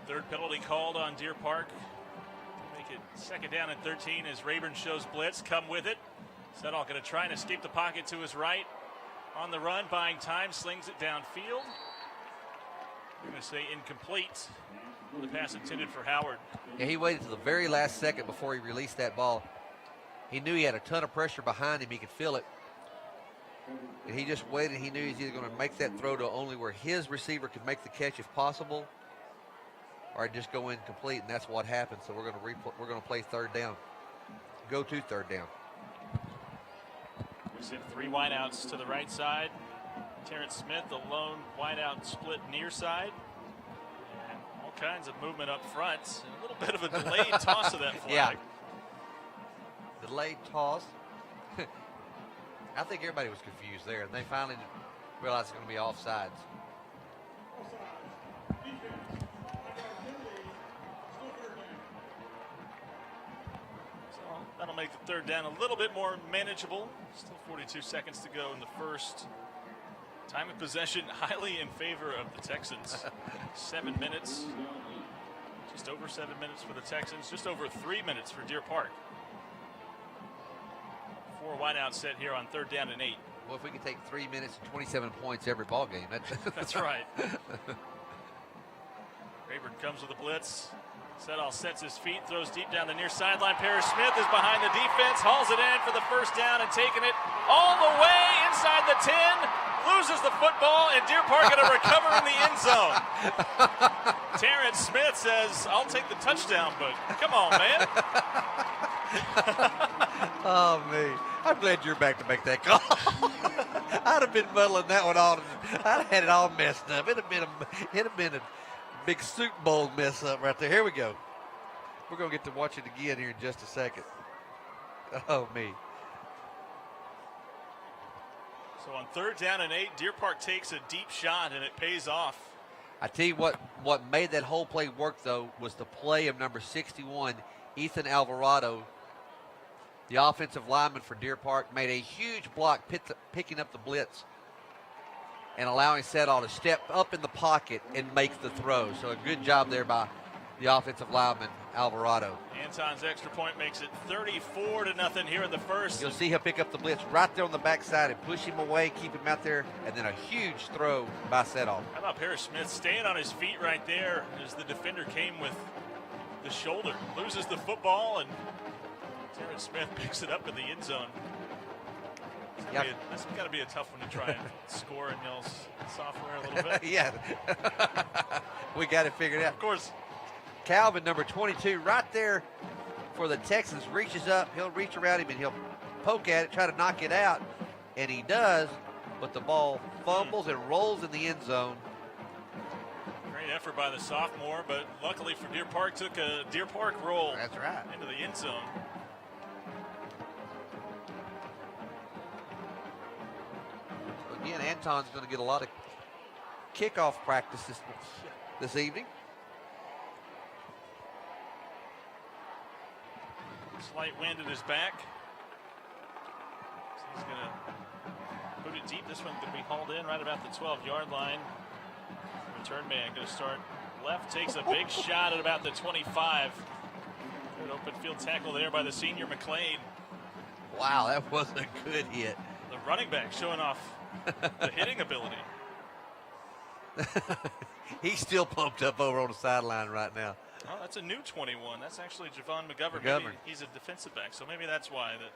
Third penalty called on Deer Park. Make it second down and 13 as Rayburn shows blitz. Come with it. Settle going to try and escape the pocket to his right. On the run, buying time, slings it downfield. I'm going to say incomplete. The pass intended for Howard. Yeah, he waited to the very last second before he released that ball. He knew he had a ton of pressure behind him. He could feel it. And he just waited. He knew he was either going to make that throw to only where his receiver could make the catch if possible, or just go incomplete, and that's what happened. So we're going to play third down. Go to third down. We see 3 wideouts to the right side. Terrence Smith, the lone wideout split near side. And all kinds of movement up front. A little bit of a delayed toss of that flag. Yeah. Delayed toss. I think everybody was confused there, and they finally realized it's going to be offsides. So that'll make the third down a little bit more manageable. Still 42 seconds to go in the first. Time of possession highly in favor of the Texans. 7 minutes. Just over 7 minutes for the Texans. Just over 3 minutes for Deer Park. 4 wideouts set here on third down and 8. Well, if we could take 3 minutes and 27 points every ball game, that's right. Rayburn comes with a blitz. Settle sets his feet, throws deep down the near sideline. Parrish Smith is behind the defense, hauls it in for the first down and taking it all the way inside the 10. Loses the football, and Deer Park going to recover in the end zone. Terrence Smith says, I'll take the touchdown, but come on, man. Oh, me. I'm glad you're back to make that call. I'd have been muddling that one all. I'd have had it all messed up. It'd have been a big Soup Bowl mess up right there. Here we go. We're going to get to watch it again here in just a second. Oh, me. So on third down and 8, Deer Park takes a deep shot, and it pays off. I tell you what made that whole play work, though, was the play of number 61, Ethan Alvarado. The offensive lineman for Deer Park made a huge block picking up the blitz and allowing Setall to step up in the pocket and make the throw. So a good job there by the offensive lineman, Alvarado. Anton's extra point makes it 34-0 here in the first. You'll see he'll pick up the blitz right there on the backside and push him away, keep him out there, and then a huge throw by Setall. How about Paris Smith staying on his feet right there as the defender came with the shoulder. Loses the football, and Terrence Smith picks it up in the end zone. This has got to be a tough one to try and score in y'all's software a little bit. Yeah. We got it figured out. Of course. Calvin, number 22, right there for the Texans, reaches up. He'll reach around him and he'll poke at it, try to knock it out. And he does, but the ball fumbles and rolls in the end zone. Great effort by the sophomore, but luckily for Deer Park, took a Deer Park roll. That's right. Into the end zone. Again, Anton's going to get a lot of kickoff practice this evening. Slight wind at his back. So he's going to put it deep. This one's going to be hauled in right about the 12-yard line. Return man going to start left. Takes a big shot at about the 25. Good open field tackle there by the senior McLean. Wow, that was a good hit. The running back showing off the hitting ability. He's still pumped up over on the sideline right now. Oh, that's a new 21. That's actually Javon McGovern. Maybe he's a defensive back, so maybe that's why. That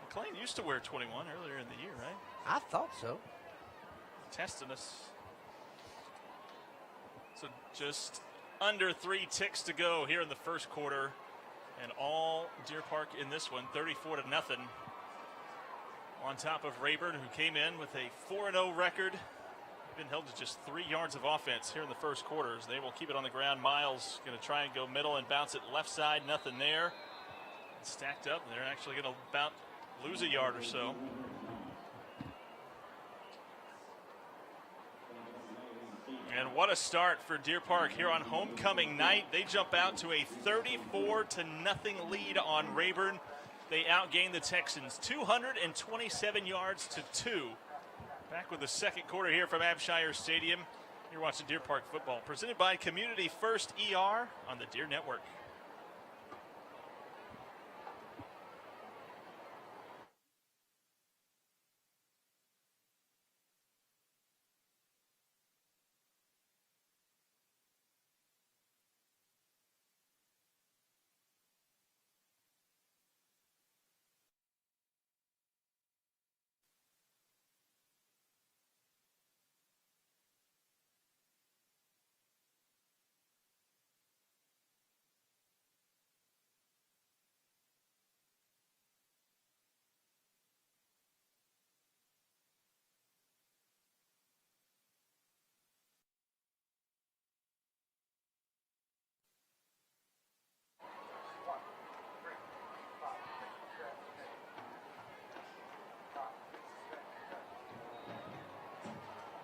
McLean used to wear 21 earlier in the year, right? I thought so. Testing us. So just under 3 ticks to go here in the first quarter, and all Deer Park in this one, 34-0. On top of Rayburn, who came in with a 4-0 record. Been held to just 3 yards of offense here in the first quarter. As they will keep it on the ground. Miles going to try and go middle and bounce it left side. Nothing there. It's stacked up. They're actually going to about lose a yard or so. And what a start for Deer Park here on homecoming night. They jump out to a 34-0 lead on Rayburn. They outgained the Texans 227 yards to 2. Back with the second quarter here from Abshire Stadium. You're watching Deer Park football, presented by Community First ER on the Deer Network.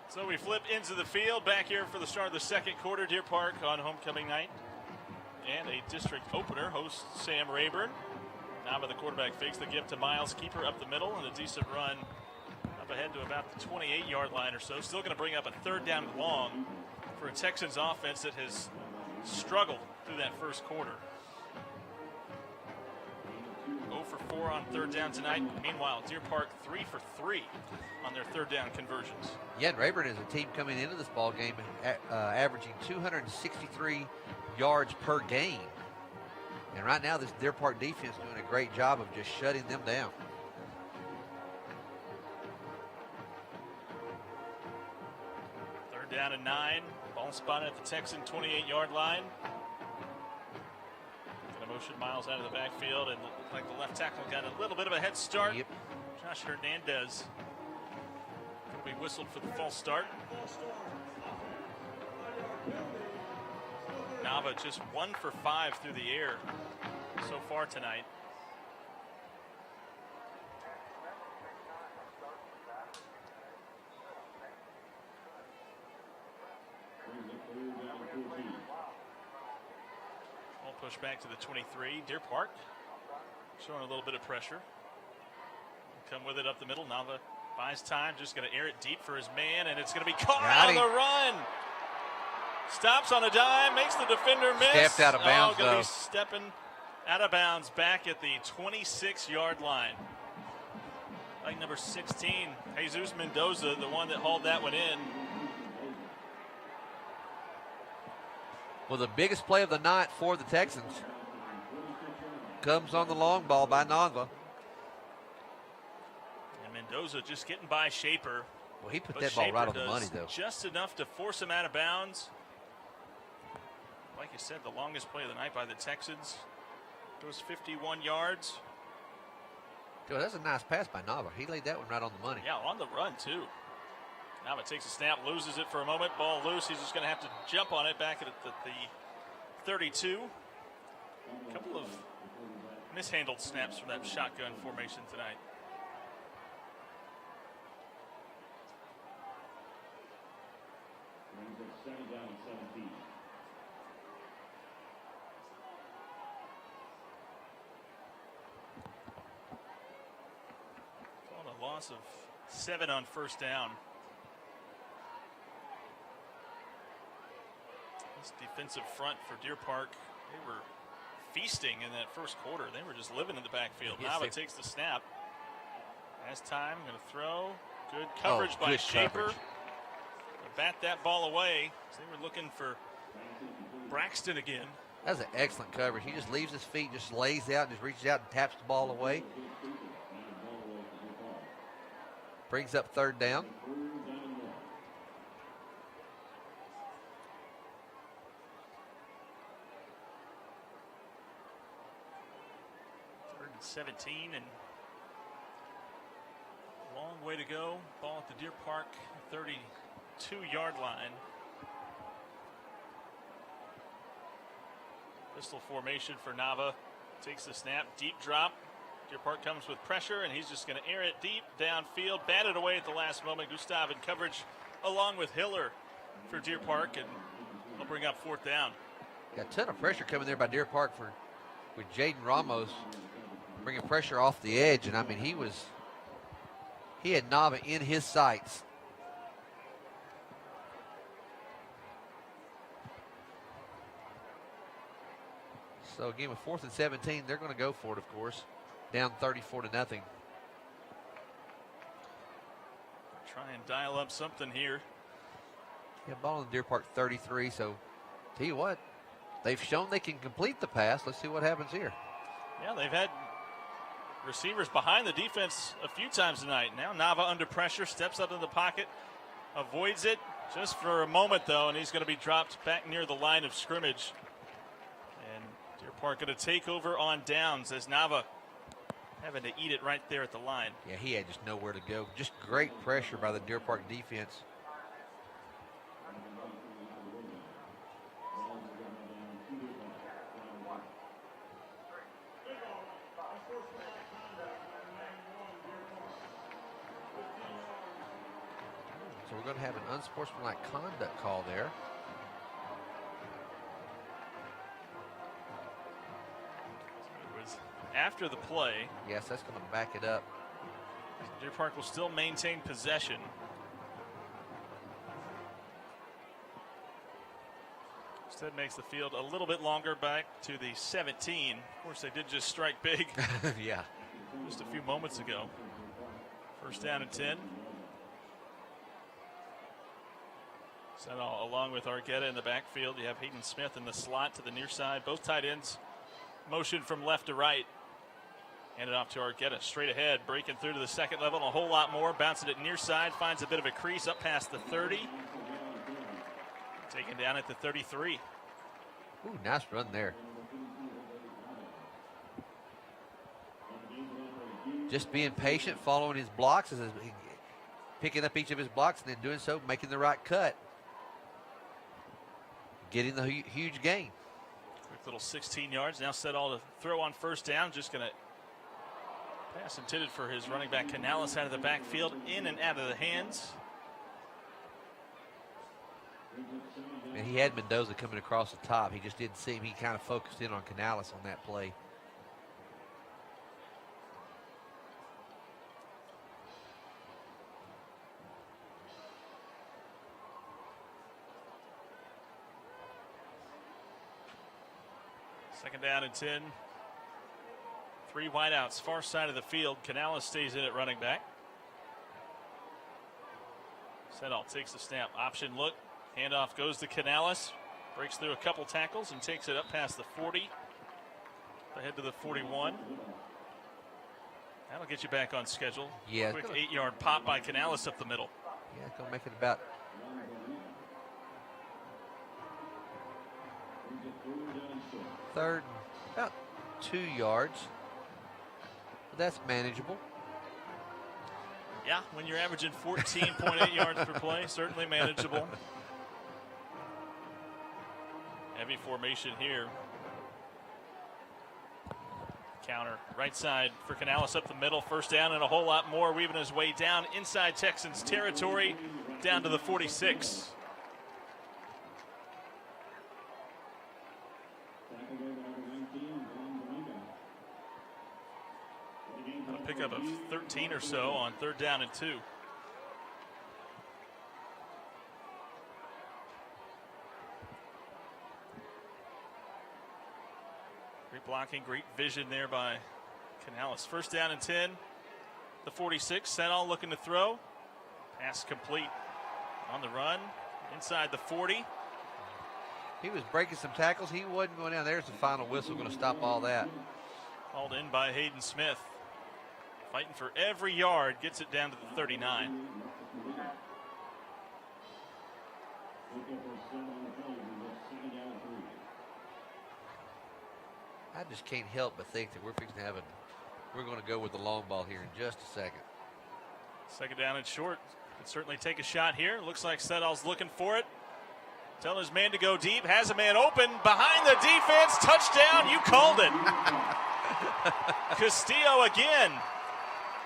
So we flip into the field back here for the start of the second quarter. Deer Park on homecoming night. And a district opener hosts Sam Rayburn. Now by the quarterback fakes the give to Miles. Keeper up the middle and a decent run up ahead to about the 28-yard line or so. Still going to bring up a 3rd down and long for a Texans offense that has struggled through that first quarter. 0 for 4 on 3rd down tonight. Meanwhile, Deer Park 3 for 3 on their 3rd down conversions. Yeah, and Rayburn is a team coming into this ball game averaging 263 yards per game. And right now, this Deer Park defense is doing a great job of just shutting them down. Third down and 9. Ball spotted at the Texan 28-yard line. Motion Miles out of the backfield, and looked like the left tackle got a little bit of a head start. Yep. Josh Hernandez will be whistled for the false start. Nava just 1 for 5 through the air so far tonight. Push back to the 23. Deer Park showing a little bit of pressure. Come with it up the middle. Nava buys time, just going to air it deep for his man, and it's going to be caught on the run. Stops on a dime, makes the defender miss. Stepped out of bounds, going to though. be stepping out of bounds back at the 26-yard line. Like number 16, Jesus Mendoza, the one that hauled that one in. Well, the biggest play of the night for the Texans comes on the long ball by Nava. And Mendoza just getting by Shaper. Well, he put that ball right on the money, though. Just enough to force him out of bounds. Like you said, the longest play of the night by the Texans. Goes 51 yards. Dude, that's a nice pass by Nava. He laid that one right on the money. Yeah, on the run, too. Nava takes a snap, loses it for a moment. Ball loose. He's just going to have to jump on it back at the 32. A couple of mishandled snaps from that shotgun formation tonight. On a loss of 7 on first down. This defensive front for Deer Park, they were feasting in that first quarter. They were just living in the backfield. Yes, Nava takes the snap. Has time, going to throw. Good coverage by good Shaper. coverage. Bat that ball away. So they were looking for Braxton again. That's an excellent coverage. He just leaves his feet, just lays out, and just reaches out and taps the ball away. Brings up third down. Third and 17, and a long way to go. Ball at the Deer Park 32-yard line. Pistol formation for Nava. Takes the snap, deep drop. Deer Park comes with pressure, and he's just going to air it deep downfield. Batted away at the last moment. Gustav in coverage along with Hiller for Deer Park, and they'll bring up fourth down. Got a ton of pressure coming there by Deer Park with Jaden Ramos bringing pressure off the edge, and I mean he had Nava in his sights. So again, with 4th and 17, they're going to go for it, of course. Down 34-0. Try and dial up something here. Yeah, ball in Deer Park 33. So, tell you what, they've shown they can complete the pass. Let's see what happens here. Yeah, they've had receivers behind the defense a few times tonight. Now Nava under pressure, steps up in the pocket, avoids it just for a moment, though, and he's going to be dropped back near the line of scrimmage. And Deer Park going to take over on downs as Nava having to eat it right there at the line. Yeah, he had just nowhere to go. Just great pressure by the Deer Park defense. So we're going to have an unsportsmanlike conduct call there. It was after the play. Yes, that's going to back it up. Deer Park will still maintain possession. Instead makes the field a little bit longer back to the 17. Of course, they did just strike big Yeah. just a few moments ago. First down and 10. So along with Argueta in the backfield, you have Hayden Smith in the slot to the near side. Both tight ends motion from left to right. Hand it off to Argueta, straight ahead, breaking through to the second level and a whole lot more. Bouncing it near side, finds a bit of a crease up past the 30. Taken down at the 33. Ooh, nice run there. Just being patient, following his blocks, picking up each of his blocks, and then doing so, making the right cut. Getting the huge gain. Quick little 16 yards. Now set all to throw on first down. Just going to pass intended for his running back Canales out of the backfield, in and out of the hands. And he had Mendoza coming across the top. He just didn't see him. He kind of focused in on Canales on that play. Second down and 10. 3 wideouts, far side of the field. Canales stays in at running back. Sedal takes the snap. Option look. Handoff goes to Canales. Breaks through a couple tackles and takes it up past the 40. Ahead to the 41. That'll get you back on schedule. Yeah. Quick 8-yard pop by Canales up the middle. Yeah, it's going to make it about third, about 2 yards. But that's manageable. Yeah, when you're averaging 14.8 yards per play, certainly manageable. Heavy formation here. Counter right side for Canales up the middle. First down and a whole lot more, weaving his way down inside Texans territory, down to the 46. A pickup of 13 or so on third down and 2. Great blocking, great vision there by Canales. First down and 10. The 46. Sedal looking to throw. Pass complete on the run. Inside the 40. He was breaking some tackles. He wasn't going down. There's the final whistle going to stop all that. Called in by Hayden Smith. Fighting for every yard. Gets it down to the 39. I just can't help but think that we're fixing to have we're going to go with the long ball here in just a second. Second down and short. Could certainly take a shot here. Looks like Sedal's looking for it. Telling his man to go deep. Has a man open behind the defense. Touchdown. You called it. Castillo again.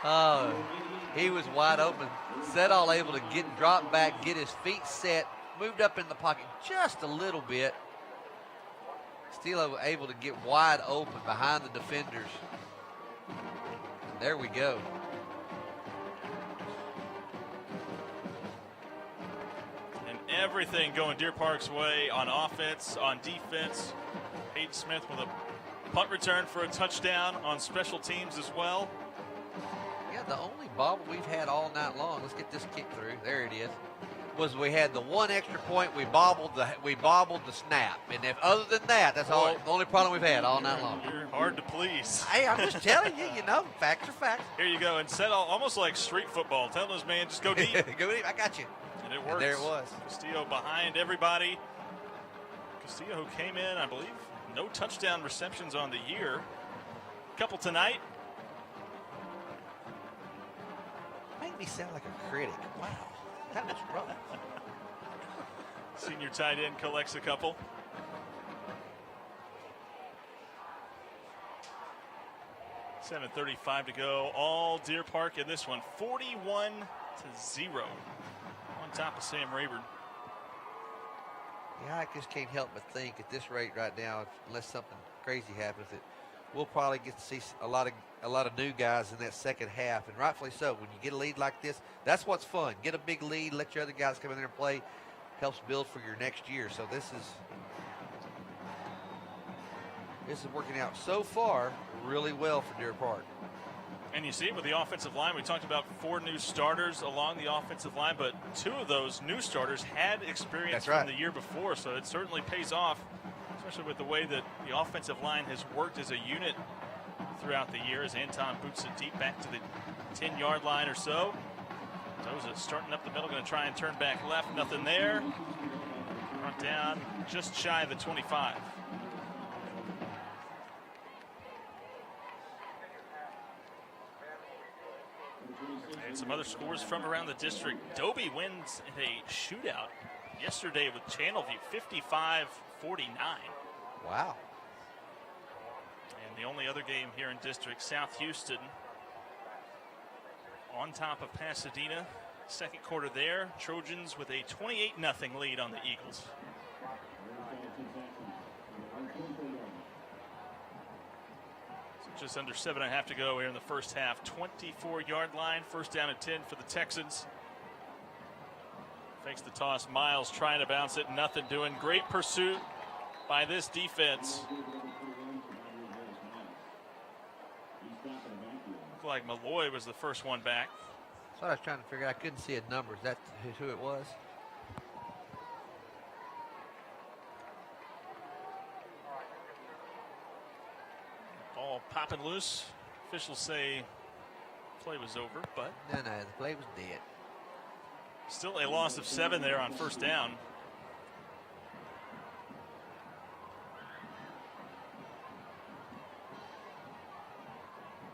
Oh, he was wide open. Sedal able to drop back, get his feet set, moved up in the pocket just a little bit. Still able to get wide open behind the defenders. There we go. And everything going Deer Park's way on offense, on defense. Hayden Smith with a punt return for a touchdown on special teams as well. Yeah, the only bobble we've had all night long, let's get this kick through, there it is, was we had the one extra point, we bobbled the snap. And if other than that, that's all the only problem we've had all night long. You're hard to please. Hey, I'm just telling you, facts are facts. Here you go, and Sedal almost like street football. Telling his man, just go deep. Go deep, I got you. And it works. And there it was. Castillo behind everybody. Castillo who came in, I believe, no touchdown receptions on the year. Couple tonight. Make me sound like a critic. Wow, that was rough. Senior tight end collects a couple. .35 to go. All Deer Park in this one. 41-0 on top of Sam Rayburn. Yeah, I just can't help but think at this rate right now, unless something crazy happens, that we'll probably get to see a lot of new guys in that second half, and rightfully so. When you get a lead like this, that's what's fun. Get a big lead, let your other guys come in there and play. Helps build for your next year. So this is working out so far really well for Deer Park. And you see it with the offensive line. We talked about 4 new starters along the offensive line, but 2 of those new starters had experience from the year before, so it certainly pays off, especially with the way that the offensive line has worked as a unit throughout the year as Anton boots it deep back to the 10-yard line or so. Doza starting up the middle, going to try and turn back left. Nothing there. Brought down just shy of the 25. And some other scores from around the district. Dobie wins in a shootout yesterday with Channelview, 55-49. Wow. And the only other game here in district, South Houston on top of Pasadena. Second quarter there, Trojans with a 28-0 lead on the Eagles. So just under 7.5 to go here in the first half. 24-yard line, first down and 10 for the Texans. Fakes the toss. Miles trying to bounce it, nothing doing. Great pursuit by this defense. Looked like Malloy was the first one back. That's what I was trying to figure out. I couldn't see a number. Is that who it was? Ball popping loose. Officials say play was over, but No, the play was dead. still a loss of 7 there on first down.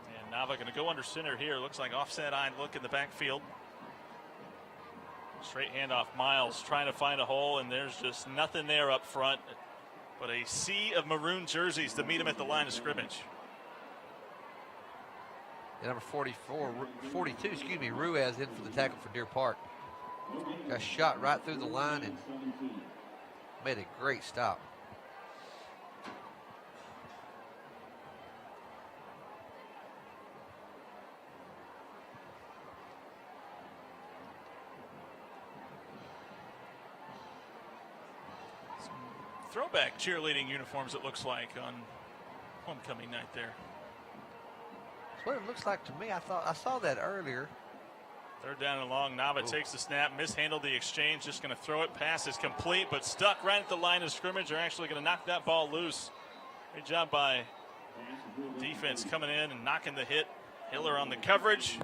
And Nava going to go under center here. Looks like offset-eyed look in the backfield. Straight handoff. Miles trying to find a hole, and there's just nothing there up front but a sea of maroon jerseys to meet him at the line of scrimmage. And number 42, excuse me, Ruiz in for the tackle for Deer Park. Got shot right through the line and made a great stop. Throwback cheerleading uniforms, it looks like, on homecoming night there. That's what it looks like to me. I saw that earlier. Third down and long. Nava takes the snap, mishandled the exchange, just going to throw it. Pass is complete, but stuck right at the line of scrimmage. They're actually going to knock that ball loose. Great job by defense coming in and knocking the hit. Hiller on the coverage.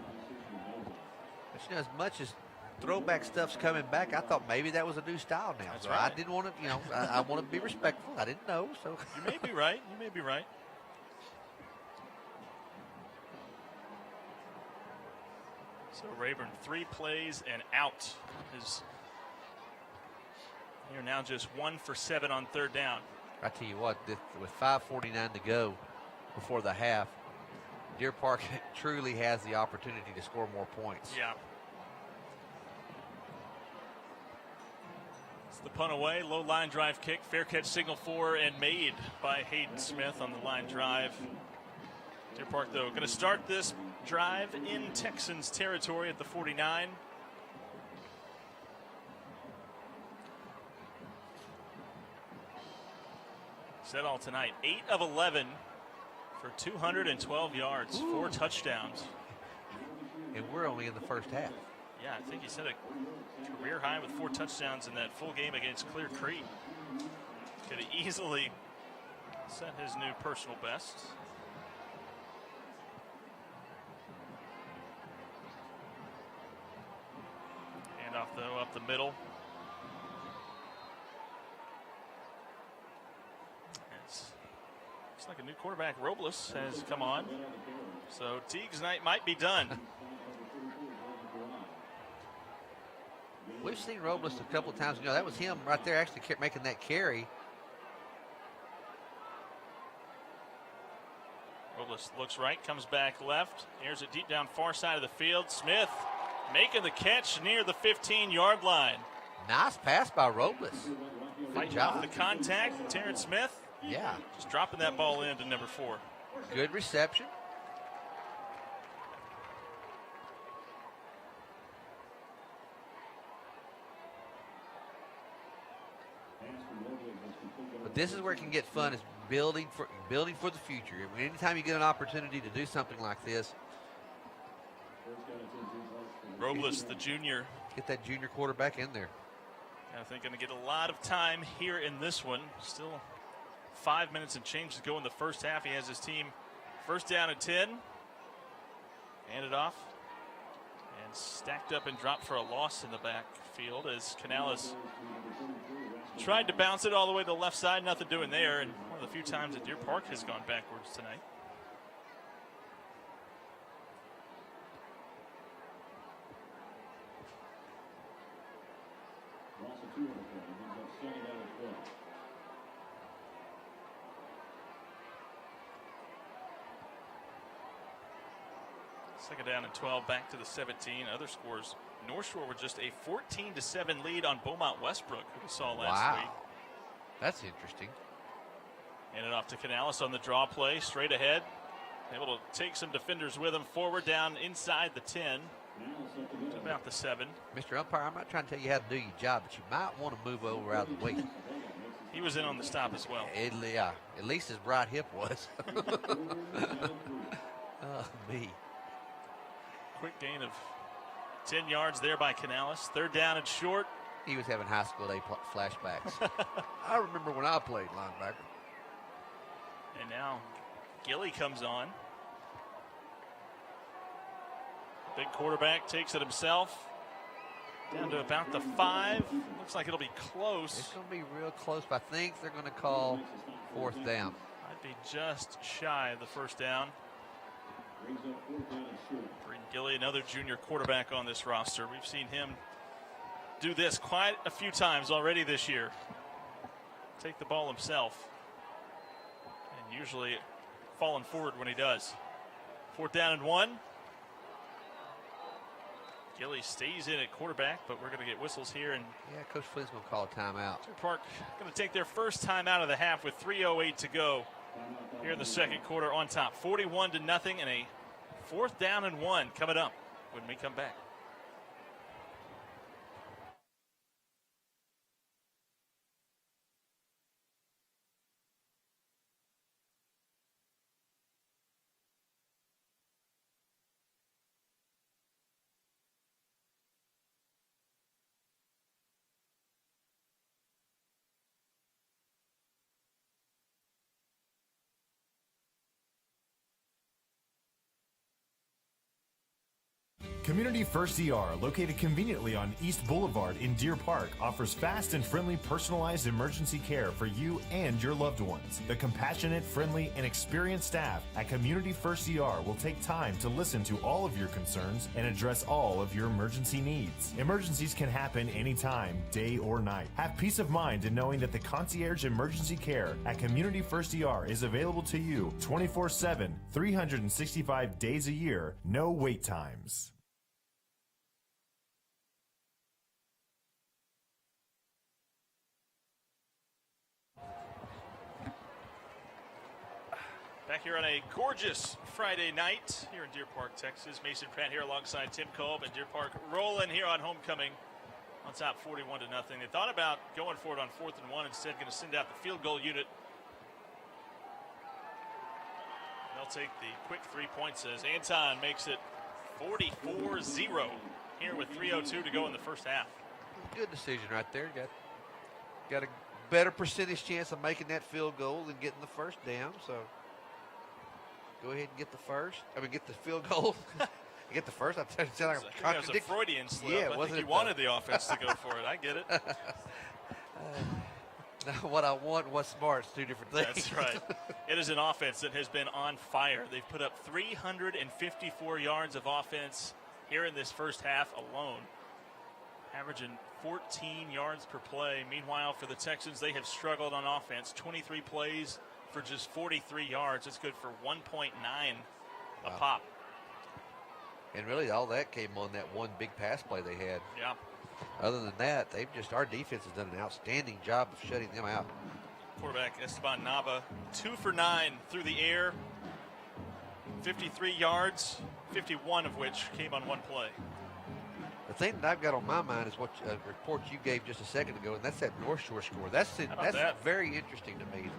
But you know, as much as throwback stuff's coming back, I thought maybe that was a new style now. That's so right. I didn't want to, I want to be respectful. I didn't know, so. You may be right. You may be right. So Rayburn 3 plays and out. You're now just 1 for 7 on third down. I tell you what, with 5:49 to go before the half, Deer Park truly has the opportunity to score more points. Yeah. It's the punt away, low line drive kick, fair catch signal for and made by Hayden Smith on the line drive. Deer Park, though, going to start this drive in Texans territory at the 49. Said all tonight, 8 of 11 for 212 yards, 4 touchdowns. And we're only in the first half. Yeah, I think he set a career high with 4 touchdowns in that full game against Clear Creek. Could have easily set his new personal best. Handoff, though, up the middle. Looks like a new quarterback, Robles, has come on. So Teague's night might be done. We've seen Robles a couple of times. You know, that was him right there actually making that carry. Robles looks right, comes back left. Here's it deep down far side of the field. Smith making the catch near the 15-yard line. Nice pass by Robles. Fighting off the contact, Terrence Smith. Yeah. Just dropping that ball into number 4. Good reception. But this is where it can get fun, is building for the future. Anytime you get an opportunity to do something like this, Robles, the junior. get that junior quarterback in there. I think going to get a lot of time here in this one. Still 5 minutes and change to go in the first half. He has his team first down at 10. Hand it off. And stacked up and dropped for a loss in the backfield as Canales tried to bounce it all the way to the left side. Nothing doing there. And one of the few times that Deer Park has gone backwards tonight. Second down and 12, back to the 17. Other scores, North Shore with just a 14-7 lead on Beaumont Westbrook, who we saw last week. That's interesting. Hand it off to Canales on the draw play, straight ahead. Able to take some defenders with him forward down inside the 10 to about the 7. Mr. Umpire, I'm not trying to tell you how to do your job, but you might want to move over out of the way. He was in on the stop as well. At least his right hip was. Me. Quick gain of 10 yards there by Canales. 3rd down and short. He was having high school day flashbacks. I remember when I played linebacker. And now Gilly comes on. Big quarterback takes it himself. Down to about the 5. Looks like it'll be close. It's going to be real close, but I think they're going to call 4th down. Might be just shy of the 1st down. Bring Gilly, another junior quarterback on this roster. We've seen him do this quite a few times already this year. Take the ball himself. And usually falling forward when he does. 4th down and 1. Gilly stays in at quarterback, but we're going to get whistles here. And yeah, Coach Flynn's going to call a timeout. Deer Park going to take their first timeout of the half with 3:08 to go here in the 2nd quarter on top. 41-0, and a 4th down and 1 coming up when we come back. Community First ER, located conveniently on East Boulevard in Deer Park, offers fast and friendly personalized emergency care for you and your loved ones. The compassionate, friendly, and experienced staff at Community First ER will take time to listen to all of your concerns and address all of your emergency needs. Emergencies can happen anytime, day or night. Have peace of mind in knowing that the concierge emergency care at Community First ER is available to you 24/7, 365 days a year, no wait times. Back here on a gorgeous Friday night here in Deer Park, Texas. Mason Pratt here alongside Tim Kolb, and Deer Park rolling here on homecoming on top 41-0. They thought about going for it on 4th and 1, instead going to send out the field goal unit. They'll take the quick 3 points as Anton makes it 44-0 here with 3:02 to go in the first half. Good decision right there. Got a better percentage chance of making that field goal than getting the 1st down, so go ahead and get the first. Get the field goal. Get the first. I said I think that was a Freudian slip. Yeah, I think you wanted the offense to go for it. I get it. Now, what I want and what's smart is 2 different things. That's right. It is an offense that has been on fire. They've put up 354 yards of offense here in this first half alone, averaging 14 yards per play. Meanwhile, for the Texans, they have struggled on offense. 23 plays for just 43 yards. It's good for 1.9 a pop. And really, all that came on that one big pass play they had. Yeah. Other than that, our defense has done an outstanding job of shutting them out. Quarterback Esteban Nava, 2 for 9 through the air, 53 yards, 51 of which came on one play. The thing that I've got on my mind is what report you gave just a second ago, and that's that North Shore score. That's very interesting to me.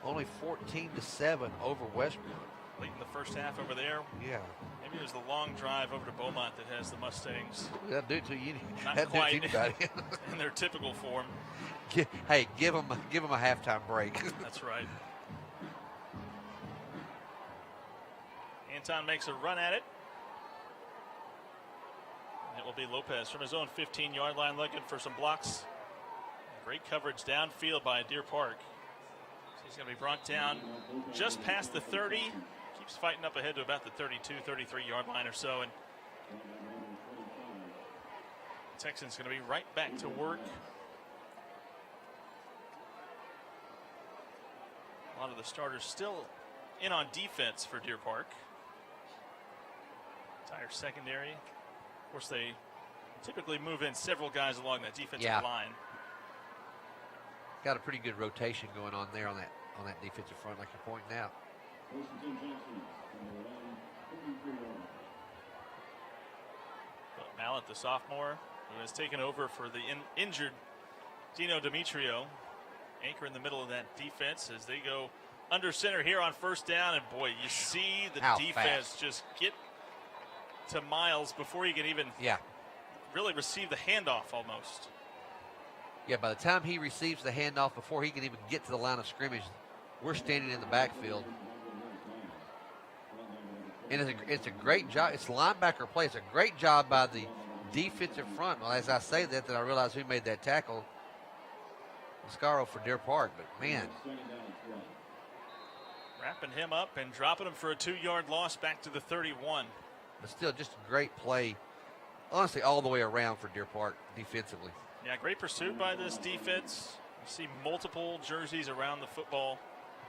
Only 14-7 over Westbrook. Late in the first half over there. Yeah. Maybe it was the long drive over to Beaumont that has the Mustangs. That'll do it to you. Not quite in their typical form. Hey, give them a halftime break. That's right. Anton makes a run at it. It will be Lopez from his own 15-yard line looking for some blocks. Great coverage downfield by Deer Park. So he's going to be brought down just past the 30. Keeps fighting up ahead to about the 32, 33-yard line or so. And Texans going to be right back to work. A lot of the starters still in on defense for Deer Park. Entire secondary. Of course, they typically move in several guys along that defensive line. Got a pretty good rotation going on there on that defensive front, like you're pointing out. But Mallet, the sophomore, who has taken over for the injured Dino Demetrio, anchor in the middle of that defense as they go under center here on first down, and boy, you see the How defense fast. just get to Miles before he can even really receive the handoff almost. Yeah, by the time he receives the handoff, before he can even get to the line of scrimmage, we're standing in the backfield. And it's a great job. It's linebacker play. It's a great job by the defensive front. Well, as I say that I realize who made that tackle. Mascaro for Deer Park, but man. Wrapping him up and dropping him for a 2-yard loss back to the 31. But still, just a great play, honestly, all the way around for Deer Park defensively. Yeah, great pursuit by this defense. You see multiple jerseys around the football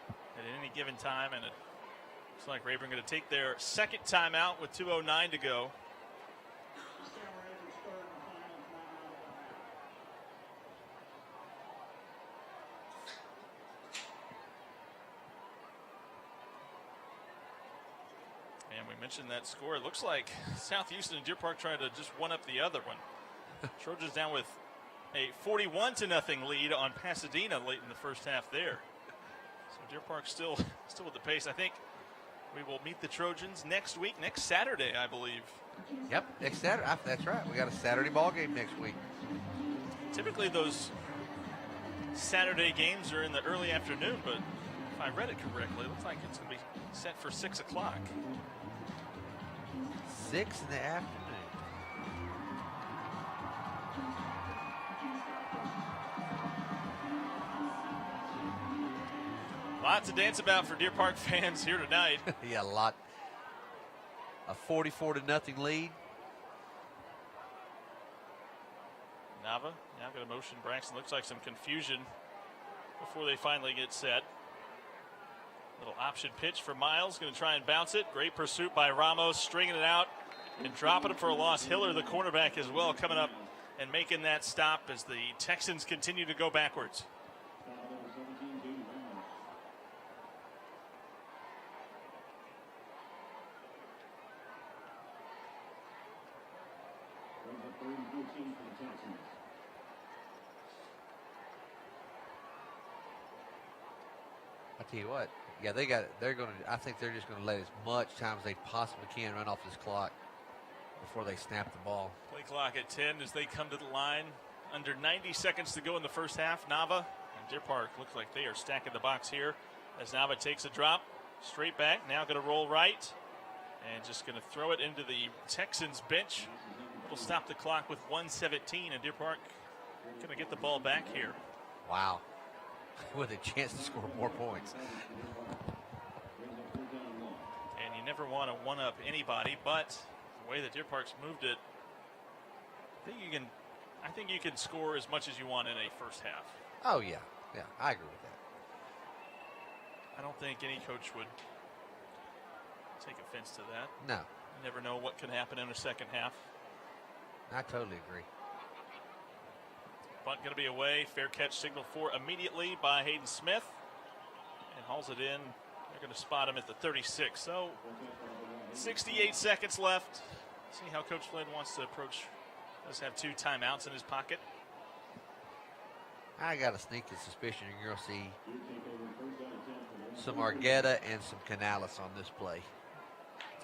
at any given time, and it looks like Rayburn going to take their second timeout with 2:09 to go. And we mentioned that score. It looks like South Houston and Deer Park trying to just one up the other one. Trojans down with a 41-0 lead on Pasadena late in the first half there. So Deer Park still with the pace. I think we will meet the Trojans next week, next Saturday, I believe. Yep, next Saturday. That's right. We got a Saturday ball game next week. Typically those Saturday games are in the early afternoon, but if I read it correctly, it looks like it's going to be set for 6 o'clock. 6 in the afternoon. Lots to dance about for Deer Park fans here tonight. Yeah, a lot. A 44-0 lead. Nava now going to motion Braxton. Looks like some confusion before they finally get set. Little option pitch for Miles. Going to try and bounce it. Great pursuit by Ramos, stringing it out and dropping it for a loss. Hiller, the cornerback, as well, coming up and making that stop as the Texans continue to go backwards. I tell you what, yeah, I think they're just gonna let as much time as they possibly can run off this clock before they snap the ball. Play clock at 10 as they come to the line. Under 90 seconds to go in the first half. Nava and Deer Park looks like they are stacking the box here as Nava takes a drop. Straight back, now going to roll right. And just going to throw it into the Texans bench. It'll stop the clock with 1:17, and Deer Park going to get the ball back here. Wow. With a chance to score more points. And you never want to one-up anybody, but the way that Deer Park's moved it, I think you can score as much as you want in a first half. Oh, yeah. Yeah, I agree with that. I don't think any coach would take offense to that. No. You never know what can happen in a second half. I totally agree. Punt going to be away. Fair catch signal for immediately by Hayden Smith. And hauls it in. They're going to spot him at the 36. So 68 seconds left. See how Coach Flynn wants to approach. Does have 2 timeouts in his pocket. I got a sneaky suspicion you're going to see some Argueta and some Canales on this play.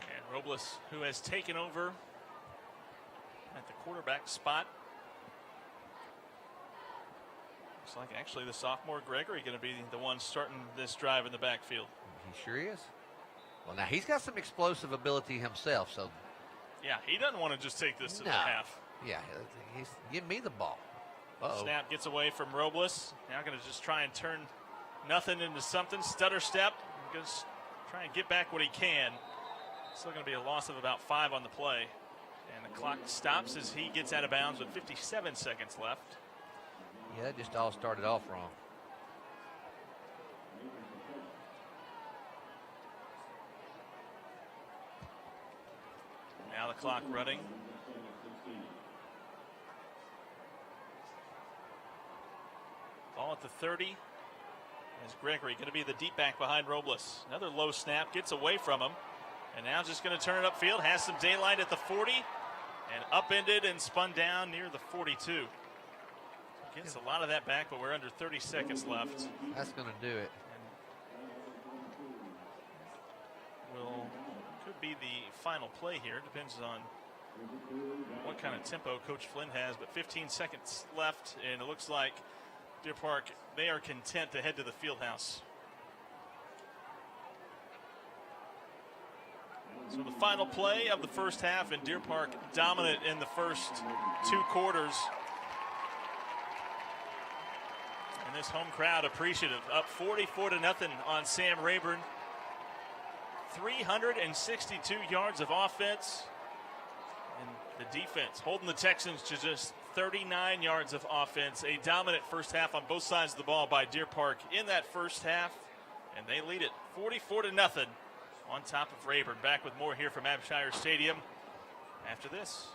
And Robles, who has taken over at the quarterback spot. Looks like actually the sophomore Gregory going to be the one starting this drive in the backfield. He sure is. Well, now he's got some explosive ability himself, so. Yeah, he doesn't want to just take this to the half. Yeah, give me the ball. Uh-oh. Snap gets away from Robles. Now going to just try and turn nothing into something. Stutter step. Going to try and get back what he can. Still going to be a loss of about 5 on the play. And the clock stops as he gets out of bounds with 57 seconds left. Yeah, that just all started off wrong. Now the clock running. Ball at the 30. As Gregory going to be the deep back behind Robles. Another low snap, gets away from him. And now just going to turn it upfield. Has some daylight at the 40. And upended and spun down near the 42. Gets a lot of that back, but we're under 30 seconds left. That's going to do it. be the final play here. Depends on what kind of tempo Coach Flynn has, but 15 seconds left, and it looks like Deer Park, they are content to head to the field house. So the final play of the first half, and Deer Park dominant in the first 2 quarters. And this home crowd appreciative, up 44-0 on Sam Rayburn. 362 yards of offense. And the defense holding the Texans to just 39 yards of offense. A dominant first half on both sides of the ball by Deer Park in that first half. And they lead it 44-0 on top of Rayburn. Back with more here from Abshire Stadium after this.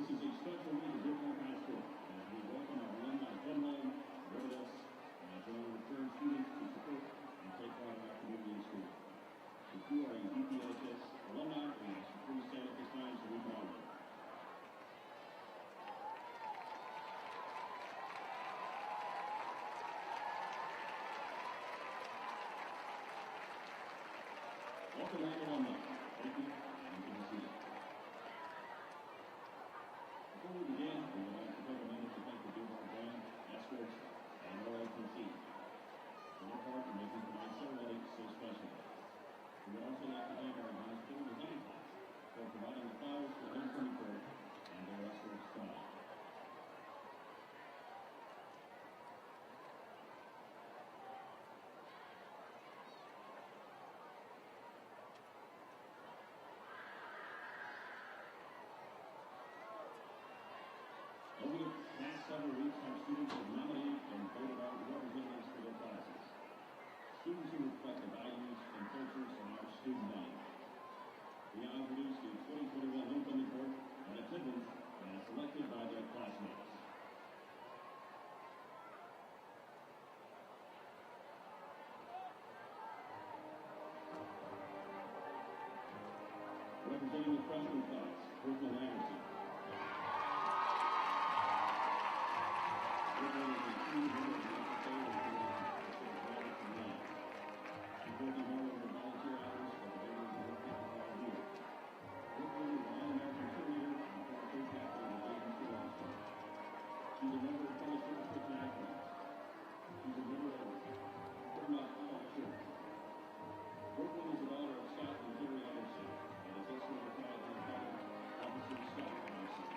This is a special week at Deer Park High School as we welcome our alumni come home, with us, join return students to support and take part in our community in school. If you are a DPHS alumni, please stand at this time so we can honor you. Welcome back, alumni. Thank you, and good to see you. Before we begin, we would like to take a minute to thank the Deer Park band, escorts, and RLTC for their part in making tonight's ceremony so special. We would also like to thank our advanced school design class for providing the flowers for homecoming court and their escorts tonight. Over the past several weeks, our students have nominated and voted out representatives for their classes. Students who reflect the values and cultures of our student body. We now introduce the 2021 homecoming court and attendance as selected by their classmates. Representing the freshman class, Brooklyn Anderson. Brooklyn is a true leader of the FFA and she's working hard on her volunteer hours for the veterans who work out all year. Brooklyn is an All-American cheerleader and former co-captain of the Asian School All-Star. She's a member of College Service Kitchen Athletes. She's a member of Vermont All Church. Brooklyn is the daughter of Scott and Terry Anderson and is also retired from Officer Scott Anderson.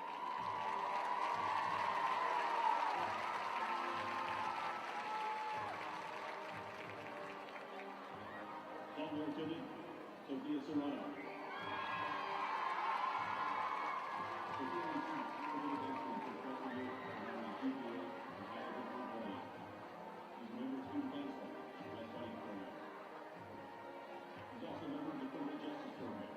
Sophomore attendant, Sophia Serrano. Sophia received accreditation for freshman year and earned a GPA and higher diploma grade. She's a member of student baseball and wrestling program. She's also a member of the criminal justice program.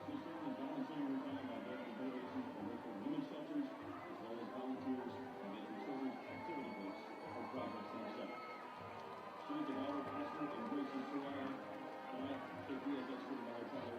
She serves as volunteering her time by making donations for local women's shelters, as well as volunteers and making children's activity books for projects themselves. She is the daughter of Pastor and Gracie Serrano. Tonight, Sophia is escorted by her father,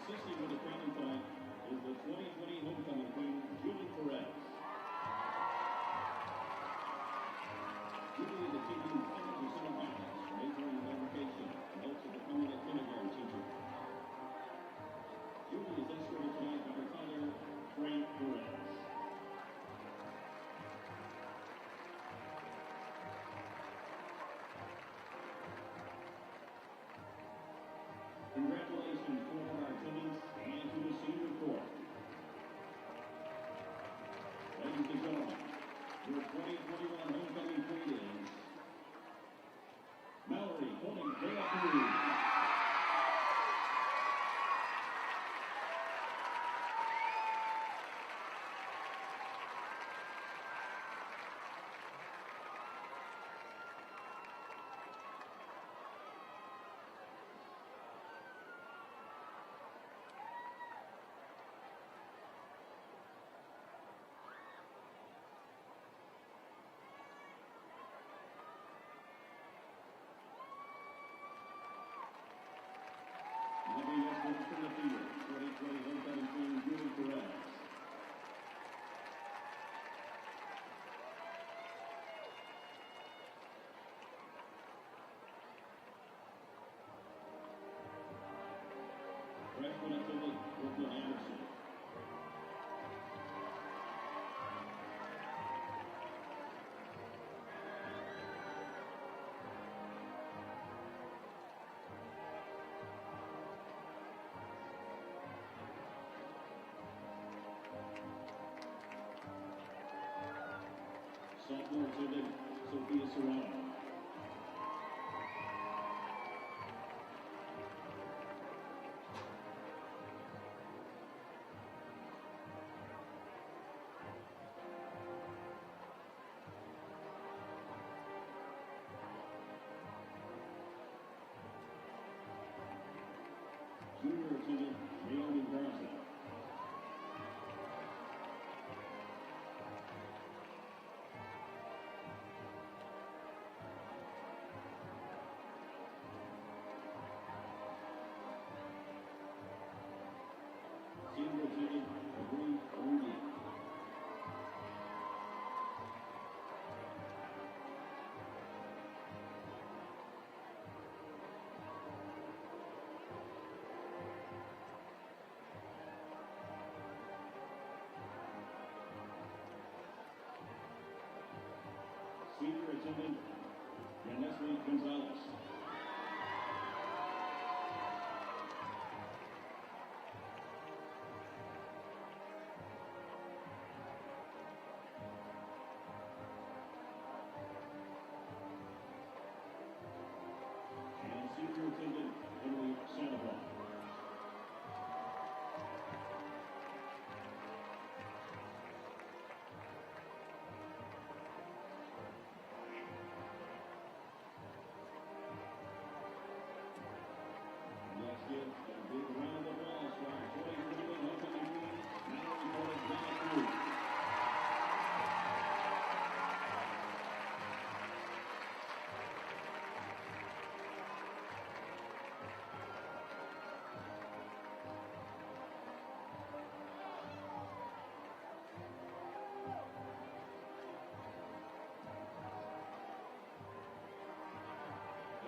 Assisting with the training tonight is the 2020 homecoming queen, Julie Perez. Julie is a teaching physical center balance, majoring in education, and also becoming a kindergarten teacher. Julie is escorted tonight by her father, Frank Perez. Congratulations to all our attendants and to the senior corps. Ladies and gentlemen, your 2021 homecoming queen is Mallory Tony De La Cruz. Being escorted from the field, 2020 homecoming queen, Julie Perez. Freshman attendant, Brooklyn Anderson. Sophomore attendant, Sophia Serrano. Junior attendant, Naomi Garza. Senior attendant, Marie Rudy. Senior attendant, Yanesri Gonzalez. And senior attendant, Emily Sandoval. Let's give a big round of applause for our 2021 homecoming queen, Mallory De La Cruz.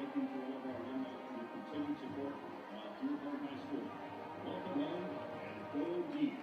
Thank you to all of our alumni for your continued support of Dearborn High School. Welcome home and go deep.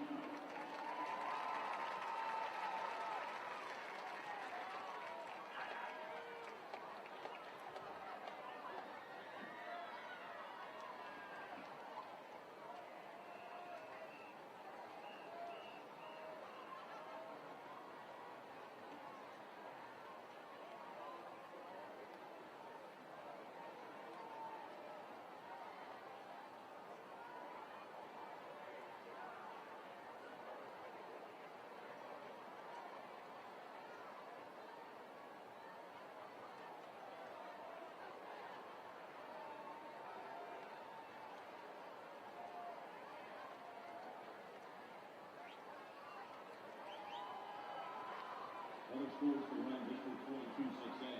Other schools from around District 22-6A.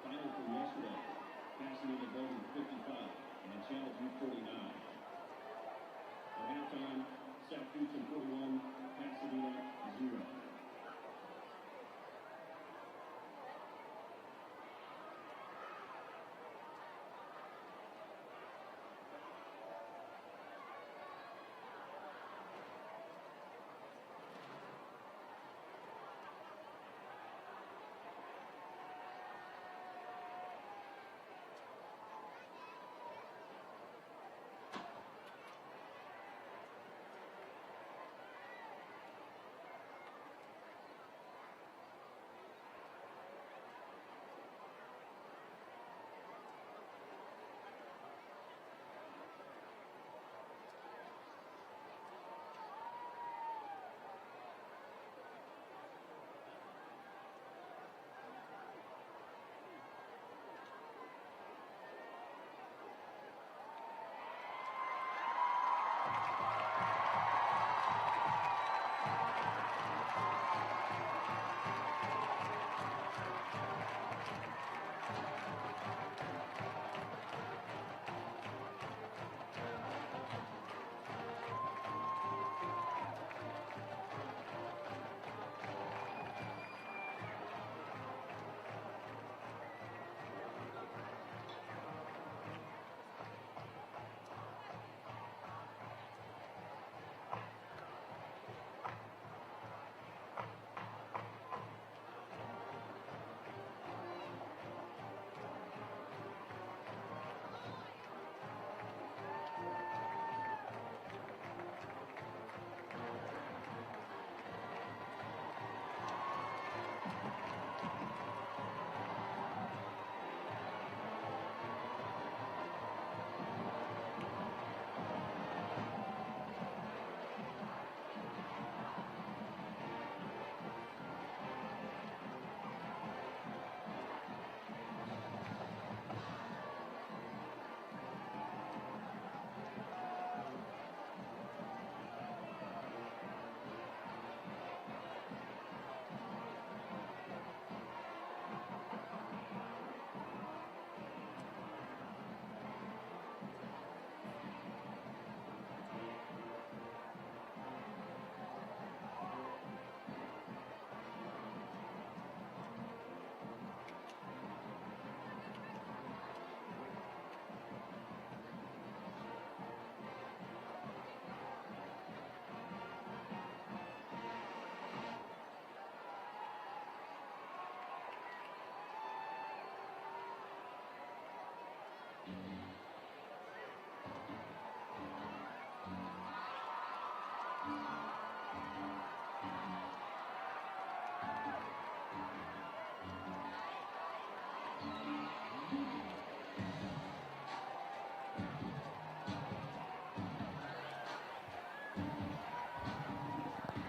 Final from yesterday. Pasadena Golden 55 and Channel View 49. The half Houston 41, Pasadena 0.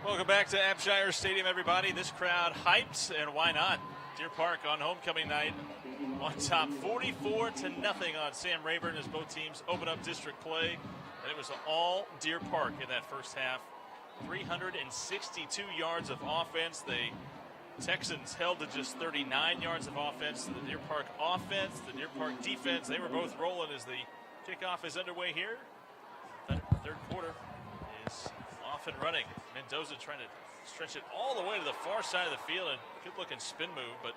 Welcome back to Abshire Stadium, everybody. This crowd hyped, and why not? Deer Park on homecoming night on top 44-0 on Sam Rayburn as both teams open up district play. And it was all Deer Park in that first half. 362 yards of offense. The Texans held to just 39 yards of offense. The Deer Park offense, the Deer Park defense, they were both rolling as the kickoff is underway here. The third quarter is off and running. Mendoza trying to stretch it all the way to the far side of the field, and good looking spin move, but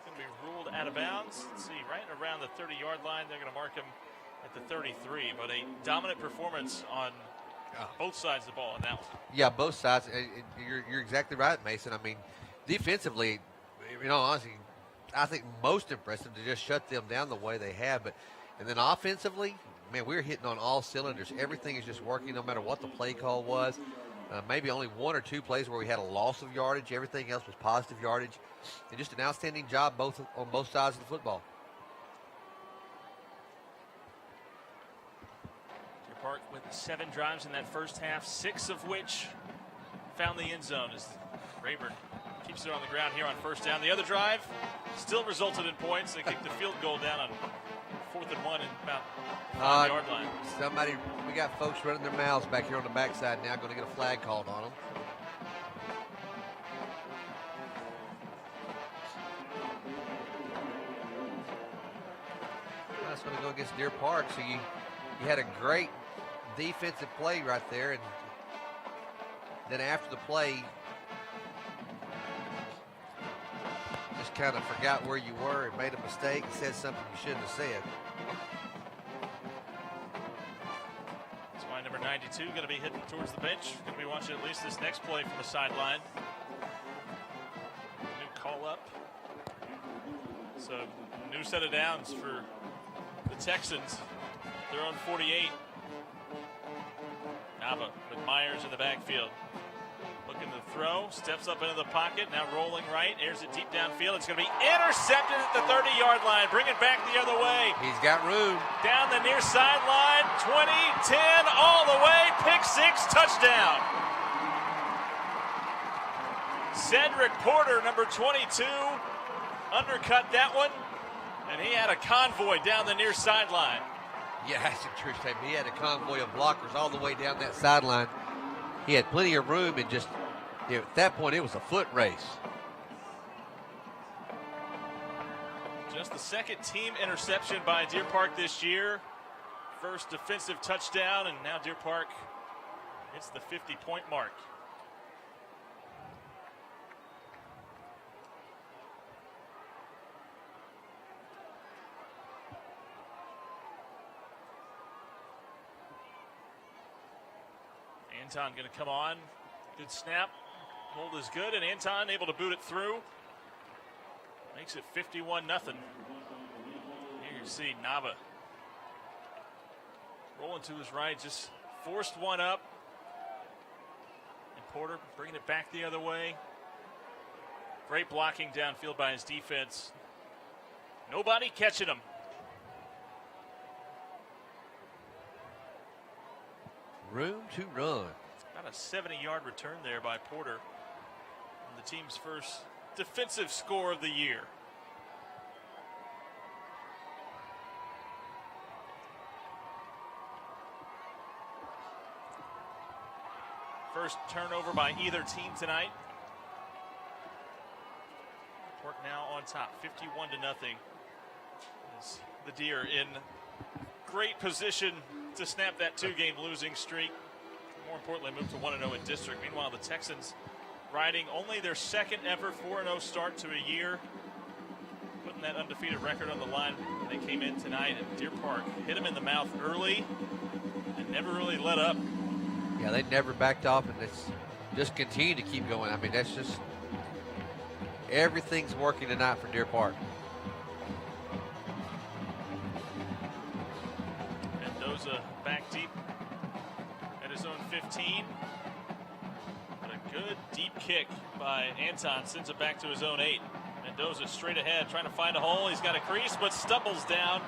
going to be ruled out of bounds. Let's see, right around the 30-yard line. They're going to mark him at the 33, but a dominant performance on both sides of the ball in that one. Yeah, both sides. You're exactly right, Mason. I mean, defensively, honestly, I think most impressive to just shut them down the way they have. And then offensively, man, we're hitting on all cylinders. Everything is just working no matter what the play call was. Maybe only one or two plays where we had a loss of yardage. Everything else was positive yardage. And just an outstanding job on both sides of the football. Deer Park with 7 drives in that first half, 6 of which found the end zone as Rayburn keeps it on the ground here on first down. The other drive still resulted in points. They kicked the field goal down on 4th and 1 and about 5-yard line. We got folks running their mouths back here on the backside now, going to get a flag called on them. That's going to go against Deer Park. So you had a great defensive play right there, and then after the play, just kind of forgot where you were and made a mistake and said something you shouldn't have said. That's why number 92 going to be heading towards the bench. Going to be watching at least this next play from the sideline. New call up. So, new set of downs for the Texans. Their own 48. Nava with Myers in the backfield. Looking to throw, steps up into the pocket, now rolling right, airs it deep downfield. It's going to be intercepted at the 30-yard line. Bring it back the other way. He's got room. Down the near sideline, 20, 10, all the way. Pick six, touchdown. Cedric Porter, number 22, undercut that one, and he had a convoy down the near sideline. Yeah, that's a true statement. He had a convoy of blockers all the way down that sideline. He had plenty of room, and just at that point, it was a foot race. Just the second team interception by Deer Park this year. First defensive touchdown, and now Deer Park hits the 50-point mark. Anton going to come on. Good snap. Hold is good, and Anton able to boot it through. Makes it 51-0. Here you see Nava rolling to his right, just forced one up. And Porter bringing it back the other way. Great blocking downfield by his defense. Nobody catching him. Room to run. About a 70-yard return there by Porter. And the team's first defensive score of the year. First turnover by either team tonight. Park now on top, 51-0. As the Deer in great position to snap that two-game losing streak. More importantly, move to 1-0 in district. Meanwhile, the Texans riding only their second ever 4-0 start to a year, putting that undefeated record on the line when they came in tonight at Deer Park. Hit them in the mouth early and never really let up. Yeah, they never backed off, and it's just continued to keep going. I mean, that's just everything's working tonight for Deer Park. Mendoza back deep at his own 15. But a good deep kick by Anton sends it back to his own 8. Mendoza straight ahead, trying to find a hole. He's got a crease, but stumbles down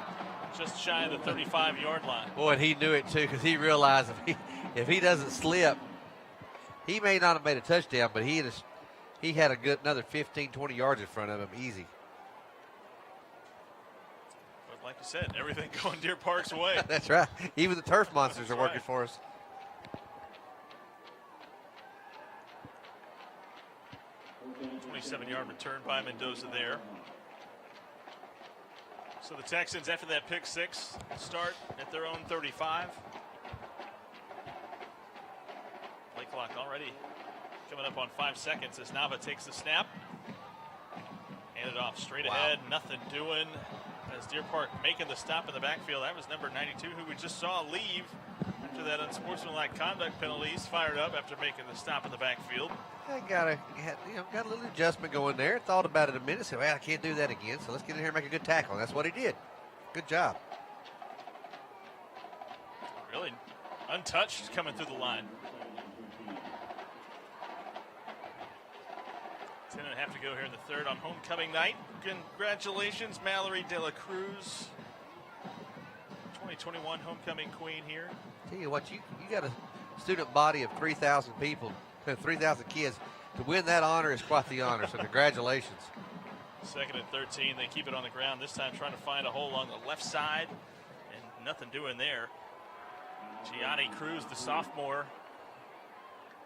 just shy of the 35-yard line. Boy, and he knew it too, because he realized if he doesn't slip, he may not have made a touchdown, but he had a good another 15, 20 yards in front of him, easy. But like you said, everything going Deer Park's way. That's right. Even the turf monsters are working for us. A 27-yard return by Mendoza there. So the Texans, after that pick six, start at their own 35. Play clock already coming up on 5 seconds as Nava takes the snap. Hand it off straight ahead, nothing doing. As Deer Park making the stop in the backfield. That was number 92, who we just saw leave after that unsportsmanlike conduct penalty. He's fired up after making the stop in the backfield. I got a little adjustment going there. Thought about it a minute. Said, well, I can't do that again. So let's get in here and make a good tackle. And that's what he did. Good job. Really untouched coming through the line. 10.5 to go here in the third on homecoming night. Congratulations, Mallory De La Cruz, 2021 homecoming queen here. Tell you what, you got a student body of 3,000 people, 3,000 kids. To win that honor is quite the honor, so congratulations. Second and 13, they keep it on the ground, this time trying to find a hole on the left side, and nothing doing there. Gianni Cruz, the sophomore,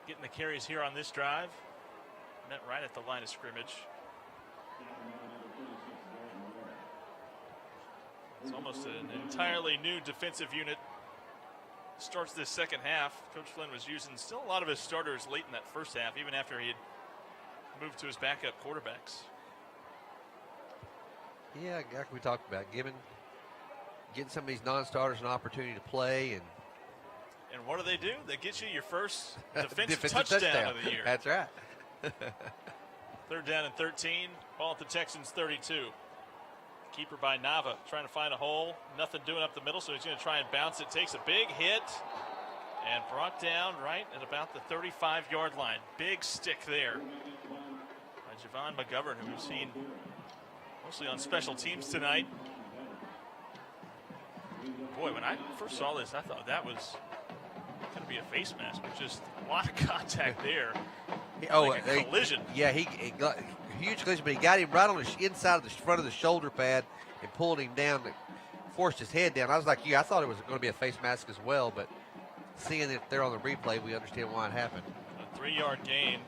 getting the carries here on this drive. Met right at the line of scrimmage. It's almost an entirely new defensive unit starts this second half. Coach Flynn was using still a lot of his starters late in that first half, even after he had moved to his backup quarterbacks. Yeah, like we talked about, getting some of these non-starters an opportunity to play. And what do? They get you your first defensive touchdown of the year. That's right. 3rd down and 13. Ball at the Texans 32. Keeper by Nava trying to find a hole. Nothing doing up the middle, so he's going to try and bounce it. Takes a big hit and brought down right at about the 35-yard line. Big stick there by Javon McGovern, who we've seen mostly on special teams tonight. Boy, when I first saw this, I thought that was going to be a face mask, but just a lot of contact there. Like a collision. He got a huge collision, but he got him right on the inside of the front of the shoulder pad and pulled him down, forced his head down. I was like, I thought it was going to be a face mask as well, but seeing it there on the replay, we understand why it happened. A 3-yard gain.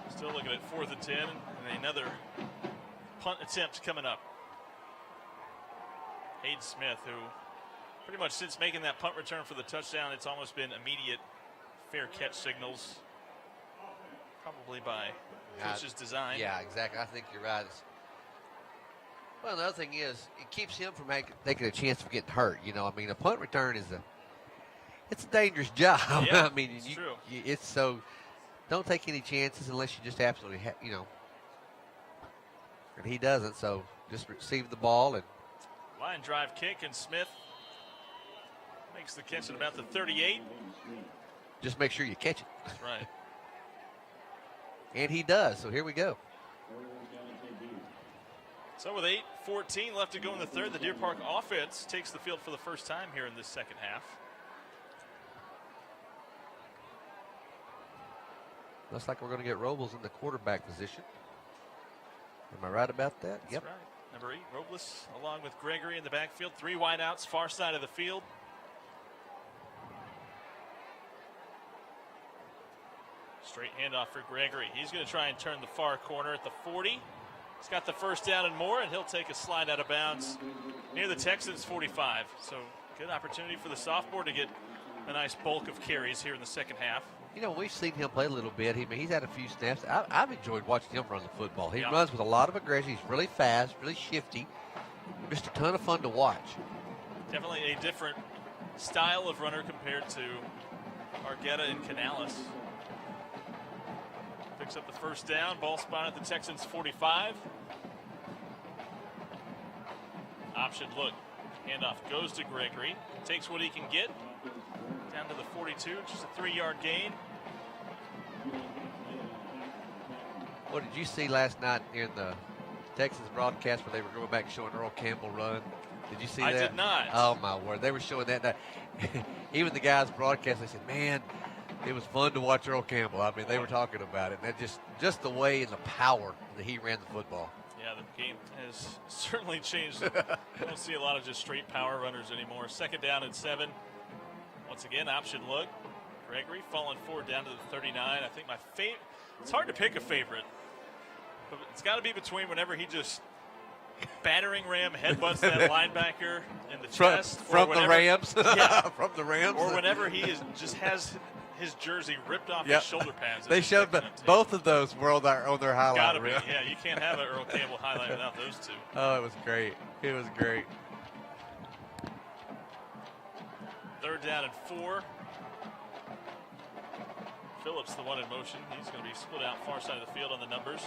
Still looking at 4th and 10, and another punt attempt coming up. Hayden Smith, who pretty much since making that punt return for the touchdown, it's almost been immediate fair catch signals. Probably by coach's design. Yeah, exactly. I think you're right. Well, the other thing is, it keeps him from taking a chance of getting hurt. I mean, a punt return it's a dangerous job. Yeah, I mean, it's true. It's so, don't take any chances unless you just absolutely, and he doesn't. So just receive the ball and line drive kick, and Smith makes the catch at about the 38. just make sure you catch it. That's right. And he does, so here we go. So with 8:14 left to go in the third, the Deer Park offense takes the field for the first time here in this second half. Looks like we're going to get Robles in the quarterback position. Am I right about that? That's right. Number 8, Robles, along with Gregory in the backfield. 3 wideouts, far side of the field. Straight handoff for Gregory. He's going to try and turn the far corner at the 40. He's got the first down and more, and he'll take a slide out of bounds near the Texans' 45. So good opportunity for the sophomore to get a nice bulk of carries here in the second half. We've seen him play a little bit. He's had a few snaps. I've enjoyed watching him run the football. He runs with a lot of aggression. He's really fast, really shifty. Just a ton of fun to watch. Definitely a different style of runner compared to Argueta and Canales. Picks up the first down. Ball spot at the Texans' 45. Option look. Handoff goes to Gregory. Takes what he can get. Down to the 42. Just a 3-yard gain. What did you see last night in the Texans broadcast where they were going back showing Earl Campbell run? Did you see that? I did not. Oh, my word. They were showing that. Even the guys broadcast, they said, man, it was fun to watch Earl Campbell. I mean, they were talking about it. And that just the way and the power that he ran the football. Yeah, the game has certainly changed. I don't see a lot of just straight power runners anymore. 2nd down and 7. Once again, option look. Gregory falling forward down to the 39. I think my favorite, it's hard to pick a favorite, but it's got to be between whenever he just battering ram headbutts that linebacker in the chest. From the Rams? Yeah. From the Rams? Or whenever he just has his jersey ripped off his shoulder pads. They showed both of those were on their highlight Gotta be, reel. yeah. You can't have an Earl Campbell highlight without those two. Oh, it was great. It was great. 3rd down and 4. Phillips, the one in motion. He's going to be split out far side of the field on the numbers.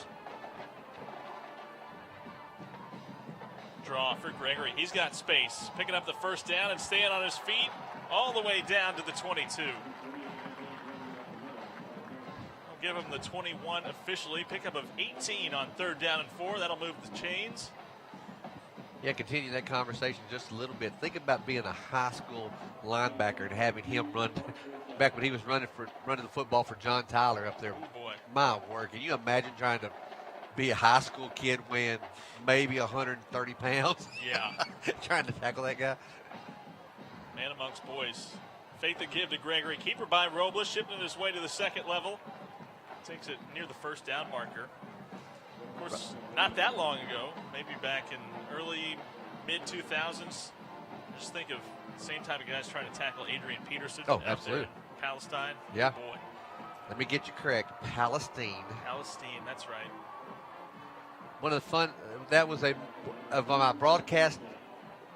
Draw for Gregory. He's got space. Picking up the first down and staying on his feet all the way down to the 22. I'll give him the 21 officially. Pickup of 18 on 3rd down and 4. That'll move the chains. Yeah, continue that conversation just a little bit. Think about being a high school linebacker and having him run back when he was running the football for John Tyler up there. Oh boy. My word, can you imagine trying to be a high school kid weighing maybe 130 pounds? Yeah. Trying to tackle that guy? Man amongst boys. Fake the give to Gregory. Keeper by Robles, shifting his way to the 2nd level. Takes it near the first down marker. Of course, not that long ago, maybe back in early, mid-2000s, just think of Same type of guys trying to tackle Adrian Peterson. Oh, out there absolutely. in Palestine. Yeah. Boy. Let me get you correct. Palestine. Palestine, that's right. One of the fun, that was of my broadcast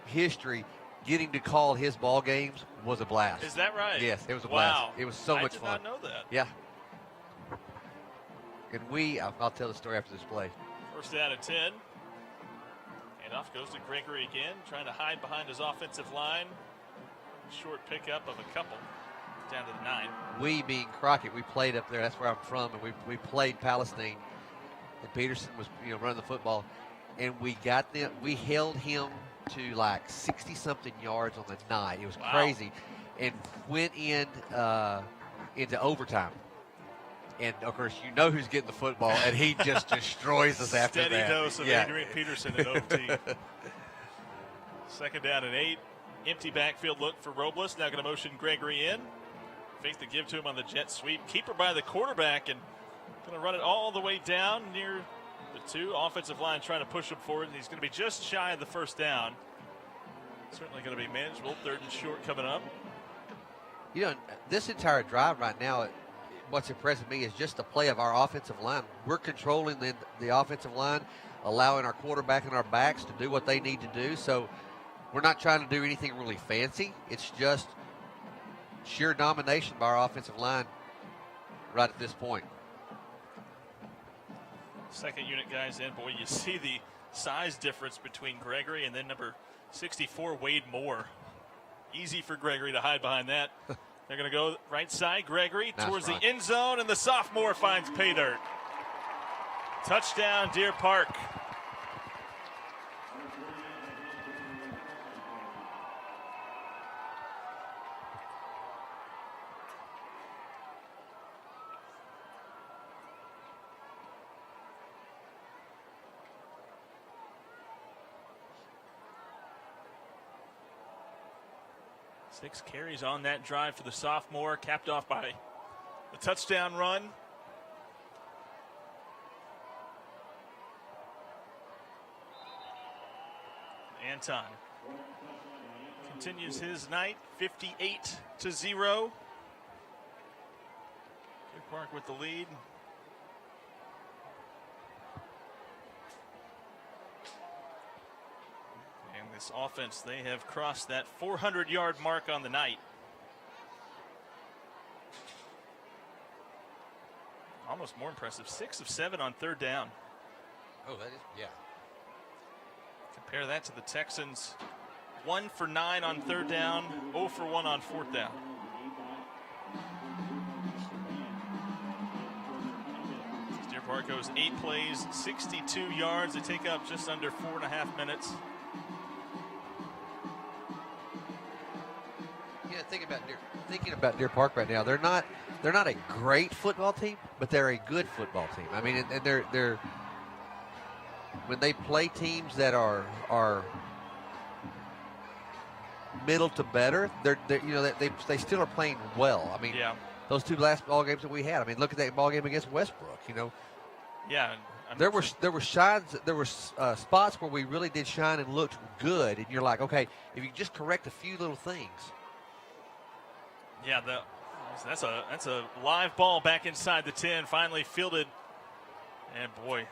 history, getting to call his ball games was a blast. Is that right? Yes, it was a Wow. blast. It was so much fun. I did not know that. Yeah. And I'll tell the story after this play. First down and 10. And off goes to Gregory again, trying to hide behind his offensive line. Short pickup of a couple down to the 9. We being Crockett, we played up there. That's where I'm from, and we played Palestine. And Peterson was running the football, and we held him to like 60-something yards on the night. It was crazy, and went into overtime. And of course, who's getting the football, and he just destroys us after that. Steady dose of Adrian Peterson in OT. Second down and 8. Empty backfield look for Robles. Now going to motion Gregory in. Fake the give to him on the jet sweep. Keeper by the quarterback, and going to run it all the way down near the 2. Offensive line trying to push him forward. He's going to be just shy of the first down. Certainly going to be manageable. 3rd and short coming up. This entire drive right now, what's impressing me is just the play of our offensive line. We're controlling the offensive line, allowing our quarterback and our backs to do what they need to do. So we're not trying to do anything really fancy. It's just sheer domination by our offensive line right at this point. Second unit guys in. Boy, you see the size difference between Gregory and then number 64, Wade Moore. Easy for Gregory to hide behind that. They're going to go right side. Gregory towards the end zone, and the sophomore finds pay dirt. Touchdown, Deer Park. Six carries on that drive for the sophomore, capped off by the touchdown run. Anton continues his night, 58-0. Deer Park with the lead. And this offense, they have crossed that 400-yard mark on the night. Almost more impressive, 6 of 7 on 3rd down. Oh, that is, yeah. Compare that to the Texans, 1 for 9 on 3rd down, 0 for 1 on 4th down. Deer Park goes 8 plays, 62 yards. They take up just under 4.5 minutes. Yeah, thinking about Deer Park right now, they're not a great football team, but they're a good football team. I mean, and they're when they play teams that are middle to better, they still are playing well. I mean, those 2 last ball games that we had. I mean, look at that ball game against Westbrook. Yeah. There were spots where we really did shine and looked good, and you're like, okay, if you just correct a few little things. Yeah, that's a live ball back inside the 10, finally fielded, and boy,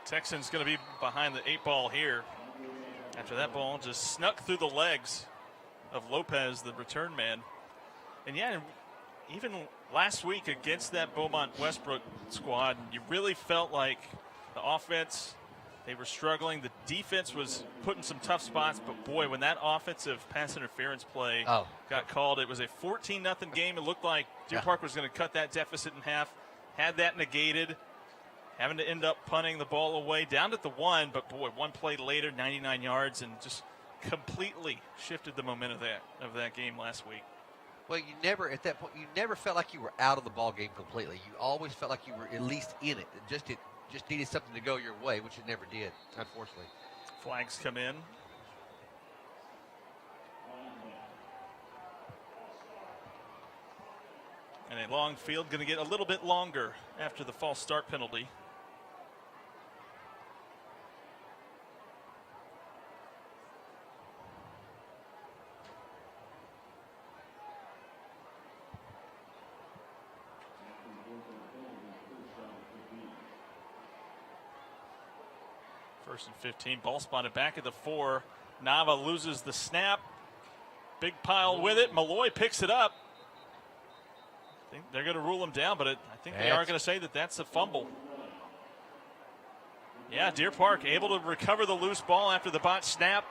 Texans going to be behind the 8 ball here after that ball just snuck through the legs of Lopez, the return man. And yeah, even last week against that Beaumont Westbrook squad, you really felt like the offense, they were struggling. The defense was put in some tough spots, but boy, when that offensive pass interference play got called, it was a 14-0 game. It looked like Deer Park was going to cut that deficit in half, had that negated, having to end up punting the ball away down at the 1, but boy, 1 play later, 99 yards, and just completely shifted the momentum of that game last week. Well, at that point, you never felt like you were out of the ball game completely. You always felt like you were at least in it. It just needed something to go your way, which it never did, unfortunately. Flags come in. And a long field going to get a little bit longer after the false start penalty. First and 15. Ball spotted back at the 4. Nava loses the snap. Big pile with it. Malloy picks it up. I think they're going to rule him down, but I think they are going to say that that's a fumble. Yeah, Deer Park able to recover the loose ball after the bot snap.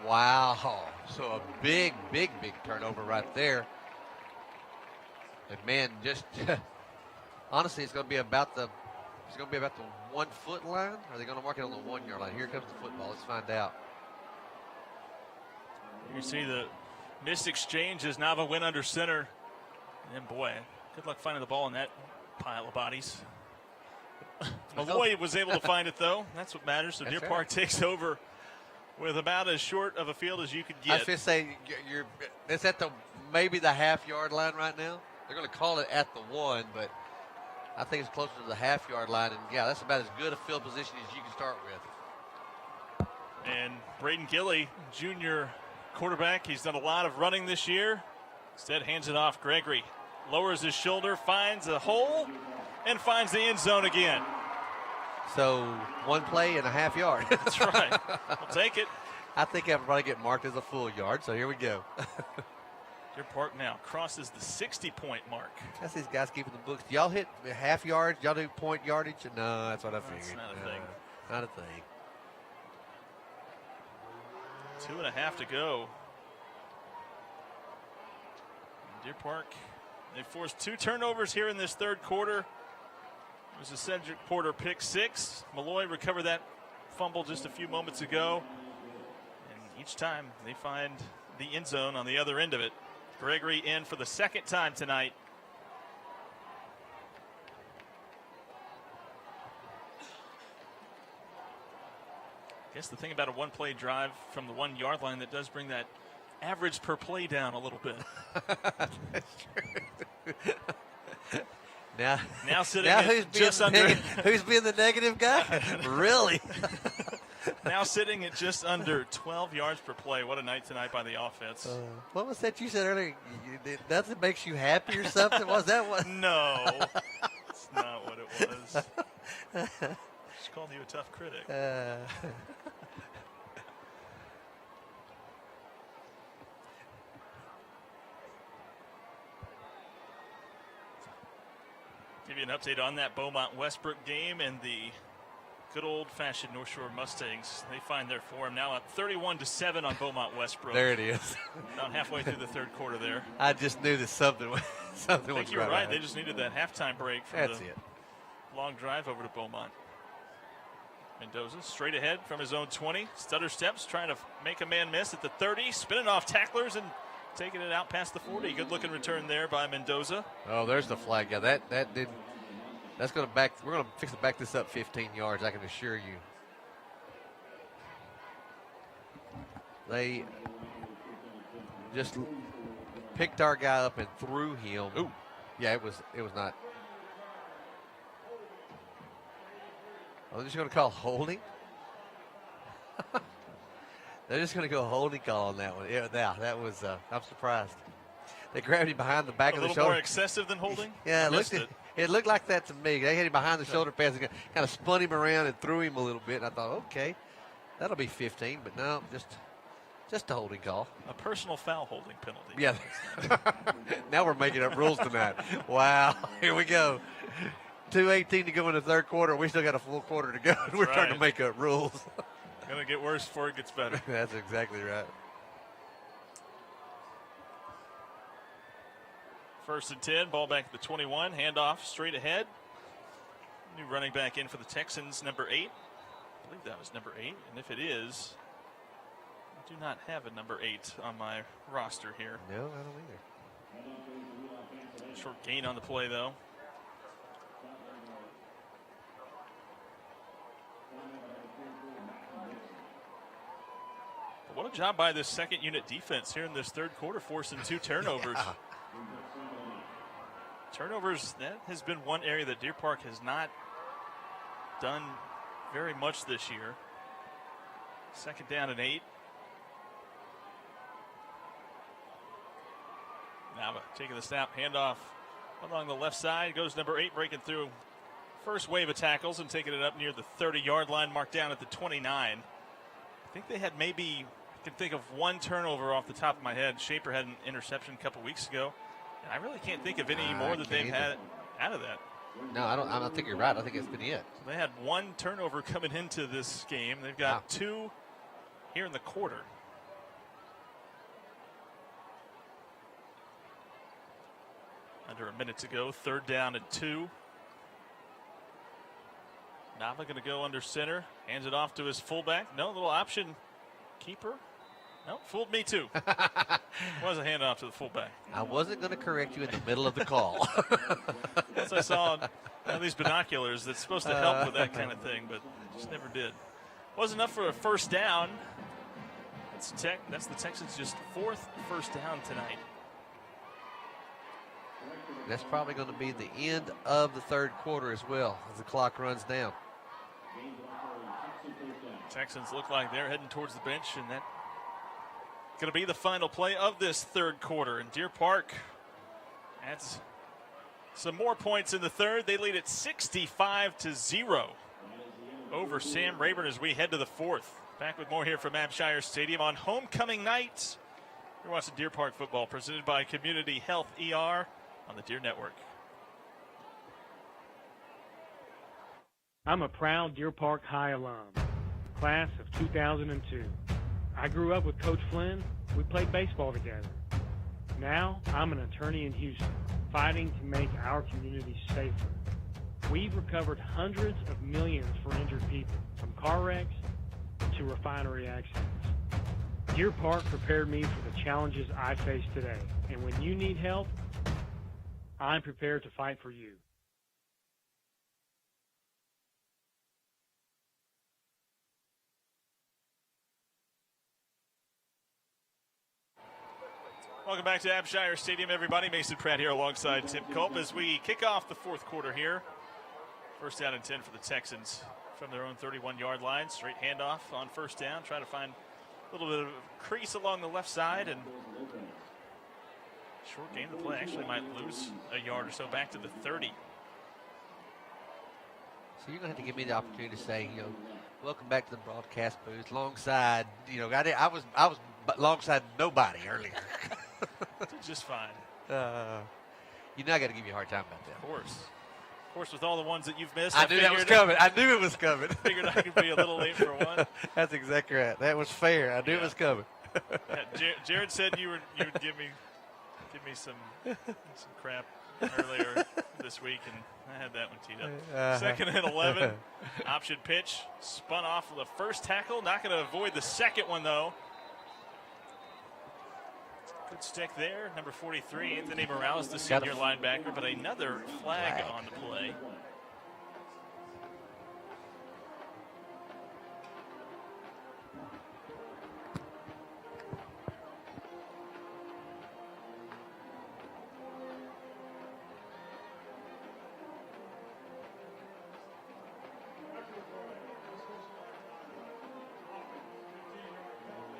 Wow. So a big turnover right there. And man, just honestly, it's going to be about the 1 foot line. Or are they going to mark it on the 1 yard line? Here comes the football. Let's find out. You see the missed exchange as Nava went under center. And boy, good luck finding the ball in that pile of bodies. Malloy was able to find it, though. That's what matters. So Deer Park takes over with about as short of a field as you could get. I was going to say, it's at maybe the half-yard line right now. They're going to call it at the 1, but I think it's closer to the half-yard line. And, yeah, that's about as good a field position as you can start with. And Braden Gilly, junior quarterback, he's done a lot of running this year. Instead, hands it off. Gregory lowers his shoulder, finds a hole, and finds the end zone again. So 1 play and a half yard. That's right. We'll take it. I think I'll probably get marked as a full yard, so here we go. Deer Park now crosses the 60-point mark. That's these guys keeping the books. Do y'all hit half yards? Y'all do point yardage? No, that's what I figured. That's not a thing. Not a thing. 2.5 to go. Deer Park, they forced 2 turnovers here in this third quarter. It was a Cedric Porter pick 6. Malloy recovered that fumble just a few moments ago. And each time they find the end zone on the other end of it. Gregory in for the second time tonight. I guess the thing about a 1-play drive from the 1 yard line, that does bring that average per play down a little bit. That's true. Now sitting now at just under. Who's being the negative guy? Really? Now sitting at just under 12 yards per play. What a night tonight by the offense. What was that you said earlier? Nothing makes you happy or something? Was that what? No, that's not what it was. She called you a tough critic. Give you an update on that Beaumont Westbrook game and the good old-fashioned North Shore Mustangs. They find their form now at 31-7 on Beaumont Westbrook. There it is. About halfway through the third quarter there. I just knew that something was I think you were right. Ahead. They just needed that halftime break from That's the it. long drive over to Beaumont. Mendoza straight ahead from his own 20. Stutter steps, trying to make a man miss at the 30. Spinning off tacklers and taking it out past the 40. Good looking return there by Mendoza. Oh, there's the flag. Yeah, that did. That's going to back. We're going to fix to back this up 15 yards. I can assure you. They just picked our guy up and threw him. Ooh. Yeah, it was not. Are they just going to call holding? They're just going to go holding call on that one. Yeah, that was. I'm surprised. They grabbed him behind the back of the shoulder. A little more excessive than holding? Yeah, it looked like that to me. They hit him behind the shoulder pads and kind of spun him around and threw him a little bit. And I thought, okay, that'll be 15. But no, just a holding call. A personal foul holding penalty. Yeah. Now we're making up rules tonight. Wow. Here we go. 2:18 to go in the third quarter. We still got a full quarter to go. We're trying to make up rules. Going to get worse before it gets better. That's exactly right. First and 10, ball back at the 21, handoff straight ahead. New running back in for the Texans, number 8. I believe that was number 8, and if it is, I do not have a number 8 on my roster here. No, I don't either. Short gain on the play, though. But what a job by this second unit defense here in this third quarter, forcing 2 turnovers. Yeah. Turnovers, that has been one area that Deer Park has not done very much this year. Second down and 8. Now taking the snap, handoff along the left side. Goes number 8, breaking through first wave of tackles and taking it up near the 30-yard line, marked down at the 29. I think they had maybe, I can think of one turnover off the top of my head. Shaper had an interception a couple weeks ago. And I really can't think of any more that they've had out of that. No, I don't think you're right. I think it's been it. So they had one turnover coming into this game. They've got two here in the quarter. Under a minute to go, 3rd down and 2. Nava going to go under center, hands it off to his fullback. No, little option keeper. No, fooled me too. Was a handoff to the fullback. I wasn't going to correct you in the middle of the call. Once I saw these binoculars, that's supposed to help with that kind of thing, but just never did. Wasn't enough for a first down. That's the Texans' just 4th first down tonight. That's probably going to be the end of the 3rd quarter as well as the clock runs down. Texans look like they're heading towards the bench, and that's going to be the final play of this 3rd quarter. And Deer Park adds some more points in the 3rd. They lead it 65-0 over Sam Rayburn as we head to the 4th. Back with more here from Abshire Stadium on homecoming night. You're watching Deer Park football presented by Community Health ER on the Deer Network. I'm a proud Deer Park High alum, class of 2002. I grew up with Coach Flynn. We played baseball together. Now I'm an attorney in Houston, fighting to make our community safer. We've recovered hundreds of millions for injured people, from car wrecks to refinery accidents. Deer Park prepared me for the challenges I face today, and when you need help, I'm prepared to fight for you. Welcome back to Abshire Stadium, everybody. Mason Pratt here alongside Tim Culp as we kick off the 4th quarter here. First down and 10 for the Texans from their own 31-yard line. Straight handoff on first down, trying to find a little bit of crease along the left side, and short game to play. Actually might lose a yard or so back to the 30. So you're going to have to give me the opportunity to say, welcome back to the broadcast booth alongside, I was alongside nobody earlier. Just fine. I got to give you a hard time about that. Of course, with all the ones that you've missed. I knew that was coming. I knew it was coming. Figured I could be a little late for one. That's exactly right. That was fair. I knew it was coming. Yeah, Jared said you would give me some crap earlier this week, and I had that one teed up. 2nd and 11. Option pitch. Spun off of the first tackle. Not going to avoid the second one, though. Good stick there. Number 43, Anthony Morales, the senior linebacker, but another flag on the play.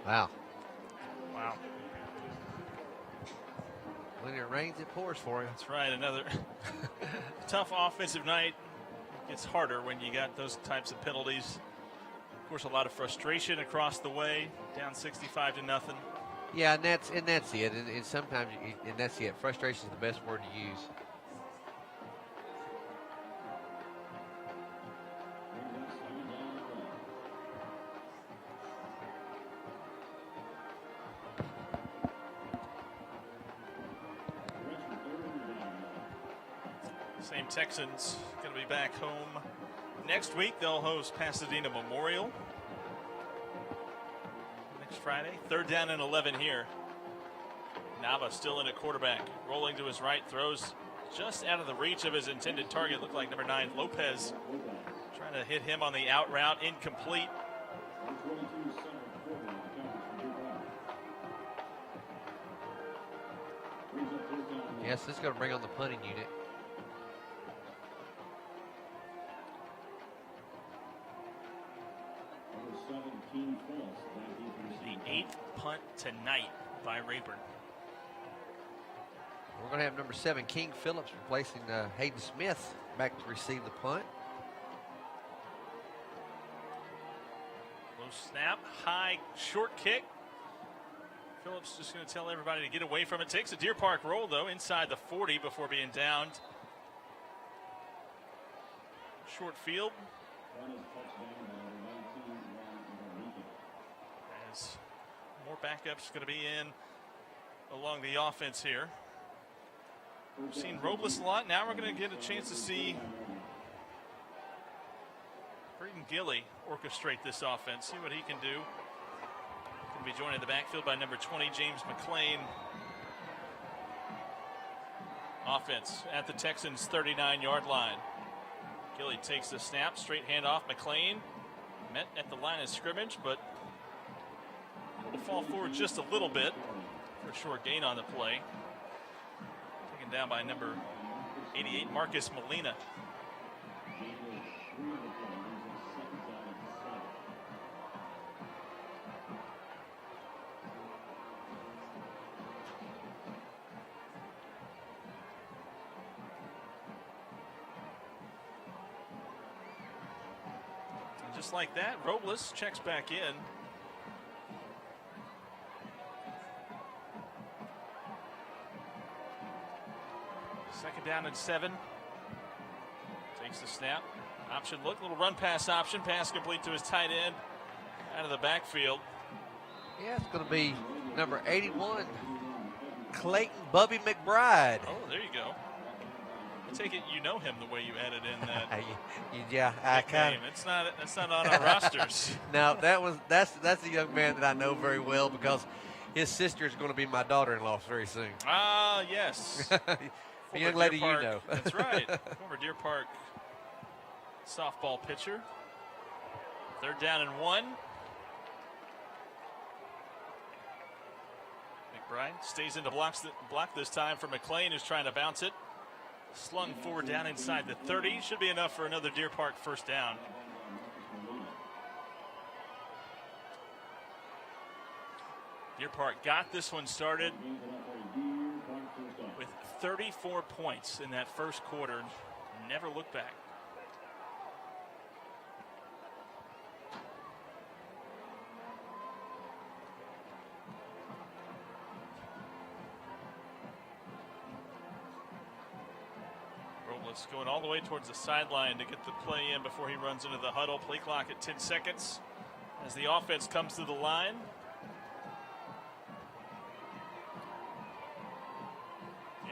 Wow. Wow. When it rains, it pours for you. That's right. Another tough offensive night. It's harder when you got those types of penalties. Of course, a lot of frustration across the way. Down 65-0. Yeah, and that's it. And sometimes, that's it. Frustration is the best word to use. Same Texans going to be back home next week. They'll host Pasadena Memorial next Friday. 3rd down and 11 here. Nava still in at quarterback. Rolling to his right. Throws just out of the reach of his intended target. Looked like number 9, Lopez. Trying to hit him on the out route. Incomplete. Yes, this is going to bring on the punting unit. The 8th punt tonight by Rayburn. We're going to have number 7, King Phillips, replacing Hayden Smith, back to receive the punt. snap, high, short kick. Phillips just going to tell everybody to get away from it. Takes a Deer Park roll, though, inside the 40 before being downed. Short field. As more backups going to be in along the offense here. We've seen Robles a lot. Now we're going to get a chance to see Braden Gilly orchestrate this offense, see what he can do. Going to be joined in the backfield by number 20, James McClain. Offense at the Texans' 39-yard line. Gilly takes the snap, straight handoff. McClain met at the line of scrimmage, but will fall forward just a little bit for a short gain on the play. Taken down by number 88, Marcus Molina. And just like that, Robles checks back in. Second down and 7. Takes the snap. Option look, little run pass option. Pass complete to his tight end out of the backfield. Yeah, it's going to be number 81, Clayton Bubby McBride. Oh, there you go. I take it you know him the way you added in that. Yeah, I kind of. That's not on our rosters. No, that's a young man that I know very well because his sister is going to be my daughter-in-law very soon. Ah, yes. A young lady you know. That's right. Former Deer Park softball pitcher. Third down and 1. McBride stays into block this time for McClain, who's trying to bounce it. Slung forward down inside the 30. Should be enough for another Deer Park first down. Deer Park got this one started with 34 points in that first quarter. Never looked back. Robles going all the way towards the sideline to get the play in before he runs into the huddle. Play clock at 10 seconds as the offense comes to the line.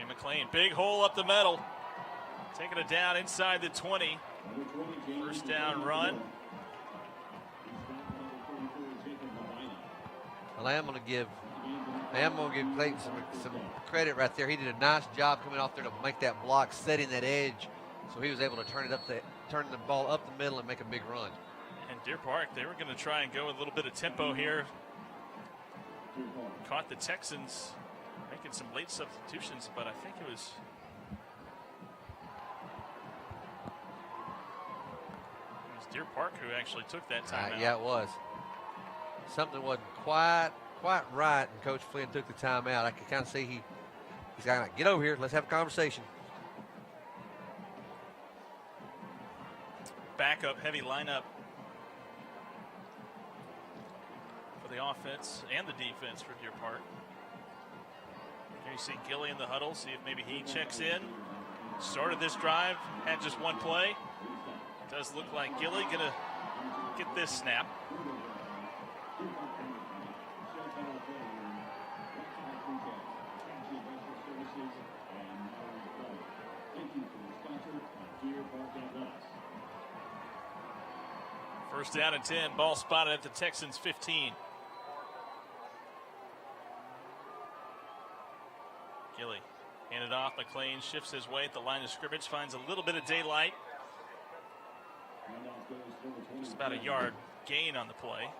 McClain, big hole up the middle. Taking it down inside the 20. First down run. Well, I am going to give Clayton some credit right there. He did a nice job coming off there to make that block, setting that edge, so he was able to turn the ball up the middle and make a big run. And Deer Park, they were going to try and go a little bit of tempo here. Caught the Texans making some late substitutions, but I think it was Deer Park who actually took that timeout. Yeah, it was. Something wasn't quite right, and Coach Flynn took the timeout. I could kind of see he's kind of get over here. Let's have a conversation. Backup heavy lineup for the offense and the defense for Deer Park. Here you see Gilly in the huddle, see if maybe he checks in. Started this drive, had just one play. Does look like Gilly gonna get this snap. First down and 10, ball spotted at the Texans 15. Gilly handed off. McClain shifts his way at the line of scrimmage, finds a little bit of daylight. Just about a yard gain on the play.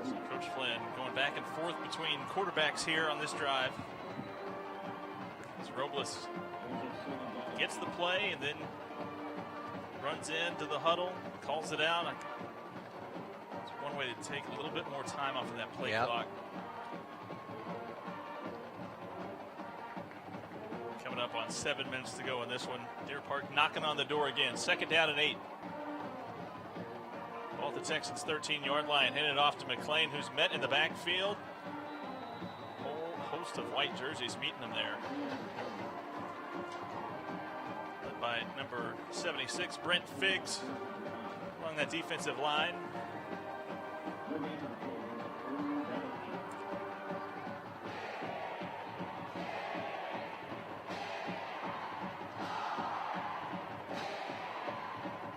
So Coach Flynn going back and forth between quarterbacks here on this drive. As Robles gets the play and then runs into the huddle, calls it out. It's one way to take a little bit more time off of that play clock. Coming up on 7 minutes to go in this one. Deer Park knocking on the door again. Second down and 8. Ball at the Texans' 13-yard line. Handed it off to McClain, who's met in the backfield. A whole host of white jerseys meeting him there. Led by number 76, Brent Figgs, along that defensive line.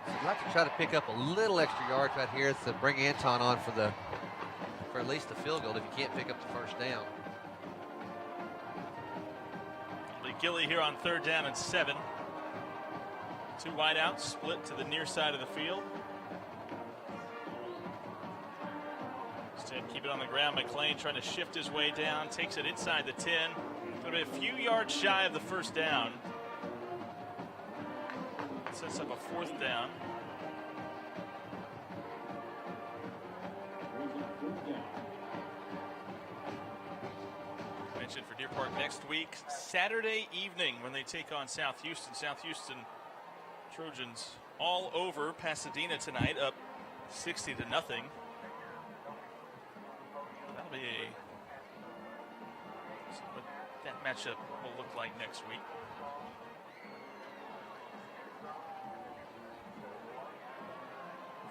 I'd like to try to pick up a little extra yards right here to bring Anton on for at least the field goal if you can't pick up the first down. Lee Gilly here on 3rd down and 7. 2 wideouts split to the near side of the field. Instead, keep it on the ground. McClain trying to shift his way down, takes it inside the 10. Going to be a few yards shy of the first down. Sets up a 4th down. Mentioned for Deer Park next week, Saturday evening when they take on South Houston. South Houston Trojans all over Pasadena tonight, up 60-0. That'll be what that matchup will look like next week.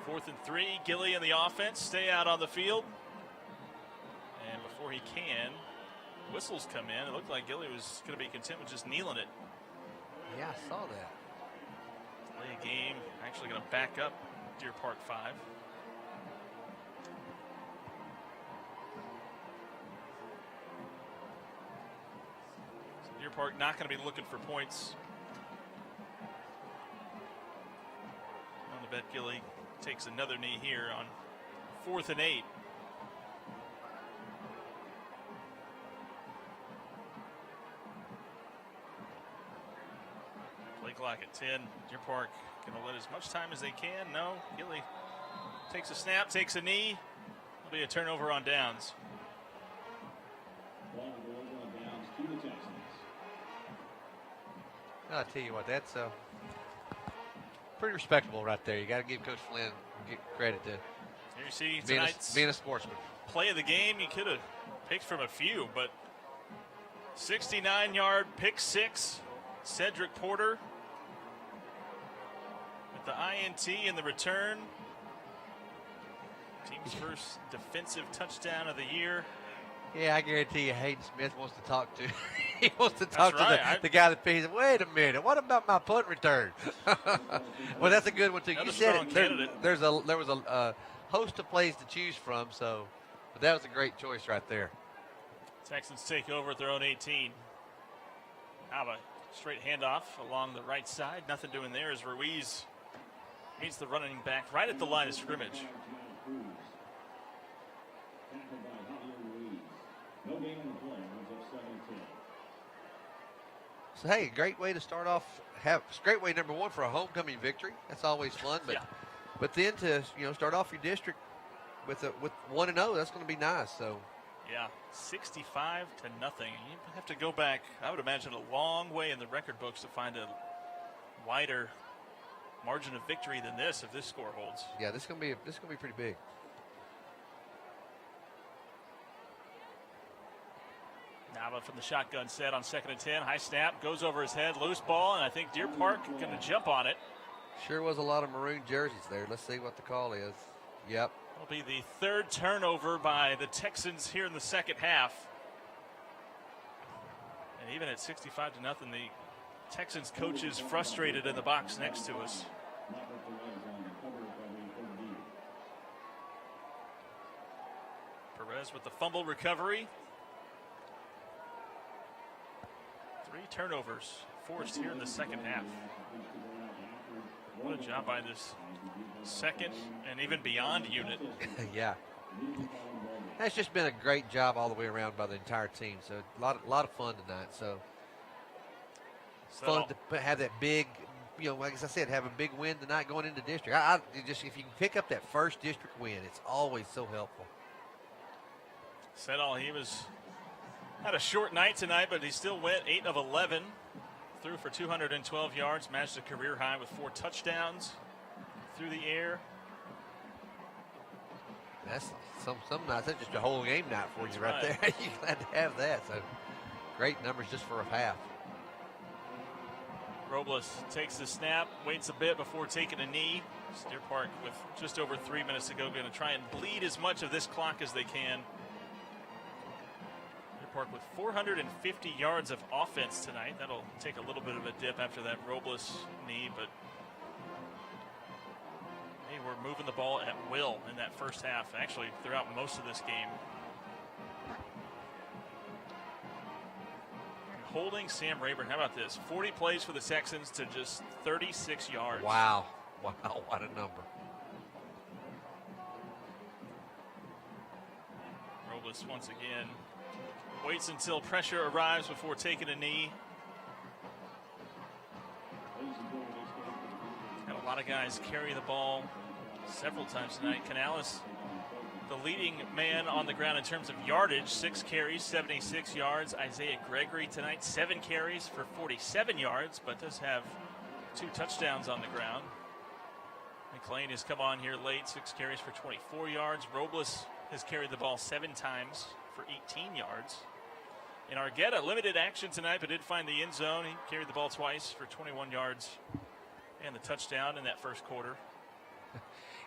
Fourth and 3, Gilly in the offense, stay out on the field. And before he can, whistles come in. It looked like Gilly was going to be content with just kneeling it. Yeah, I saw that. Delay a game, actually going to back up Deer Park 5. So Deer Park not going to be looking for points. On the bet, Gilly takes another knee here on 4th and 8. Play clock at 10. Deer Park going to let as much time as they can. No, Gilly takes a snap, takes a knee. It'll be a turnover on downs. Ball will go over on downs to the Texans. I'll tell you what, that's pretty respectable right there. You got to give Coach Flynn credit to Here you see tonight's being a sportsman. Play of the game. You could have picked from a few, but 69-yard pick 6, Cedric Porter with the INT and the return. Team's first defensive touchdown of the year. Yeah, I guarantee you Hayden Smith wants to talk to he wants to talk That's to right. the guy that pays him. Wait a minute, what about my punt return? Well, that's a good one too. Another You said strong it. candidate. There was a host of plays to choose from, so but that was a great choice right there. Texans take over at their own 18. Have a straight handoff along the right side. Nothing doing there as Ruiz meets the running back right at the line of scrimmage. No gain on the play. Runs up 7-10. So hey, great way to start off. Great way number one for a homecoming victory. That's always fun, but Yeah. but then to start off your district with 1-0, that's going to be nice. So Yeah, 65-0. You have to go back, I would imagine, a long way in the record books to find a wider margin of victory than this if this score holds. yeah, this is going to be pretty big. Nava from the shotgun set on 2nd and 10. High snap, goes over his head, loose ball, and I think Deer Park going to jump on it. Sure was a lot of maroon jerseys there. Let's see what the call is. Yep. It'll be the 3rd turnover by the Texans here in the second half. And even at 65-0, the Texans coach is frustrated in the box next to us. Perez with the fumble recovery. 3 turnovers forced here in the second half. What a job by this second and even beyond unit. Yeah. That's just been a great job all the way around by the entire team. So a lot of fun tonight. So fun to have that big, like I said, have a big win tonight going into district. If you can pick up that first district win, it's always so helpful. Sedal, he had a short night tonight, but he still went 8 of 11. Threw for 212 yards, matched a career high with 4 touchdowns through the air. That's some nights. That's just a whole game night for you right there. You're glad to have that. So great numbers just for a half. Robles takes the snap, waits a bit before taking a knee. Deer Park with just over 3 minutes to go, going to try and bleed as much of this clock as they can. Deer Park with 450 yards of offense tonight. That'll take a little bit of a dip after that Robles knee, but they were moving the ball at will in that first half, actually throughout most of this game. Holding Sam Rayburn, how about this? 40 plays for the Texans to just 36 yards. Wow. Wow, what a number. Robles once again waits until pressure arrives before taking a knee. Had a lot of guys carry the ball several times tonight. Canales, the leading man on the ground in terms of yardage, 6 carries, 76 yards. Isaiah Gregory tonight, 7 carries for 47 yards, but does have 2 touchdowns on the ground. McLean has come on here late, 6 carries for 24 yards. Robles has carried the ball 7 times for 18 yards. And Argueta, limited action tonight, but did find the end zone. He carried the ball twice for 21 yards and the touchdown in that first quarter.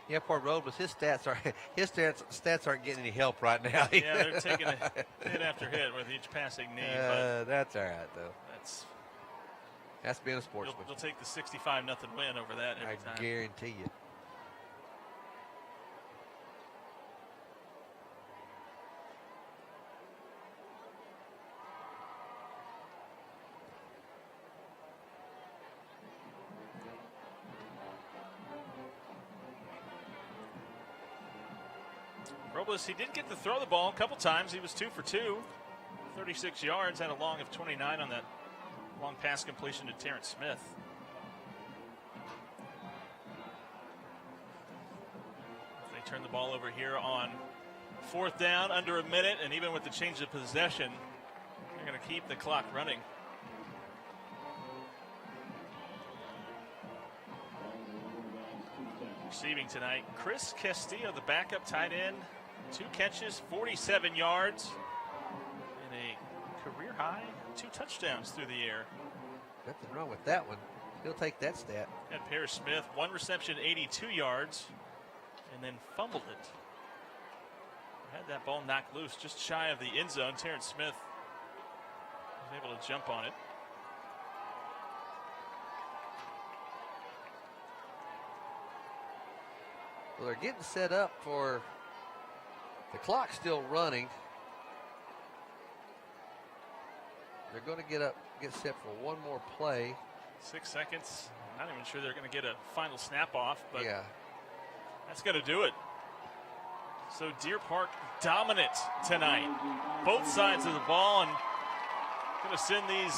Yeah, poor Robles. His stats aren't getting any help right now. Yeah, they're taking a hit after hit with each passing knee. But that's all right, though. That's being a sportsman. You'll take the 65-0 win over that every time. I guarantee you. Robles, he did get to throw the ball a couple times. He was 2 for 2, 36 yards, had a long of 29 on that long pass completion to Terrence Smith. They turn the ball over here on 4th down, under a minute, and even with the change of possession, they're going to keep the clock running. Receiving tonight, Chris Castillo, the backup tight end, 2 catches, 47 yards, and a career high 2 touchdowns through the air. Nothing wrong with that one. He'll take that stat. And Paris Smith, 1 reception, 82 yards, and then fumbled it. Had that ball knocked loose just shy of the end zone. Terrence Smith was able to jump on it. Well, they're getting set up for the clock still running. They're going to get set for one more play. 6 seconds. Not even sure they're going to get a final snap off, but yeah, that's going to do it. So Deer Park dominant tonight. Both sides of the ball, and going to send these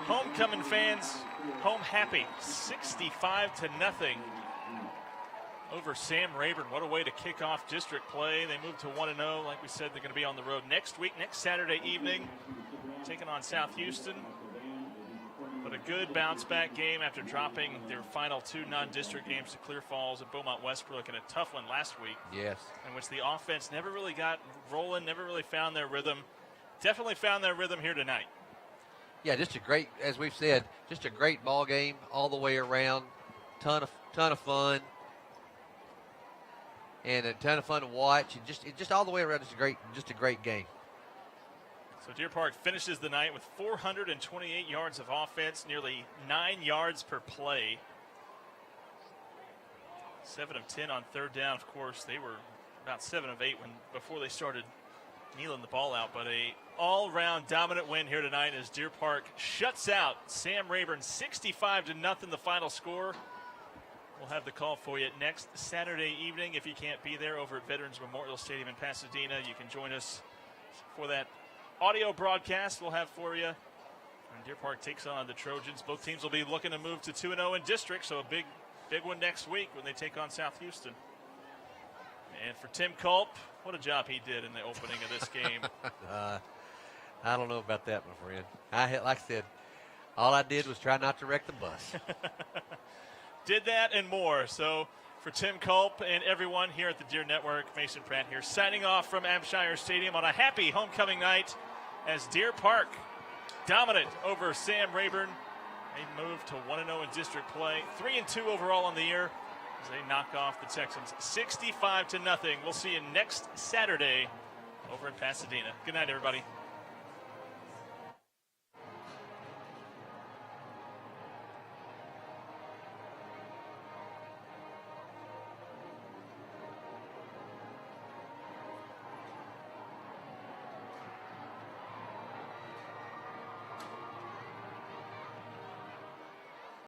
homecoming fans home happy. 65-0 over Sam Rayburn. What a way to kick off district play. They move to 1-0. Like we said, they're going to be on the road next week, next Saturday evening, taking on South Houston. But a good bounce-back game after dropping their final 2 non-district games to Clear Falls and Beaumont Westbrook in a tough one last week. Yes. In which the offense never really got rolling, never really found their rhythm. Definitely found their rhythm here tonight. Yeah, just a great, as we've said, just a great ball game all the way around. Ton of fun. And a ton of fun to watch. And just all the way around, just a great game. So Deer Park finishes the night with 428 yards of offense, nearly 9 yards per play. 7 of 10 on 3rd down. Of course, they were about 7 of 8 before they started kneeling the ball out. But a all-round dominant win here tonight as Deer Park shuts out Sam Rayburn 65-0, the final score. We'll have the call for you next Saturday evening. If you can't be there over at Veterans Memorial Stadium in Pasadena, you can join us for that audio broadcast we'll have for you. And Deer Park takes on the Trojans. Both teams will be looking to move to 2-0 in district, so a big one next week when they take on South Houston. And for Tim Culp, what a job he did in the opening of this game. I don't know about that, my friend. Like I said, all I did was try not to wreck the bus. Did that and more. So For Tim Culp and everyone here at the Deer Network, Mason Pratt here, signing off from Abshire Stadium on a happy homecoming night as Deer Park dominant over Sam Rayburn. They move to 1-0 in district play, 3-2 overall on the year as they knock off the Texans 65-0. We'll see you next Saturday over in Pasadena. Good night, everybody.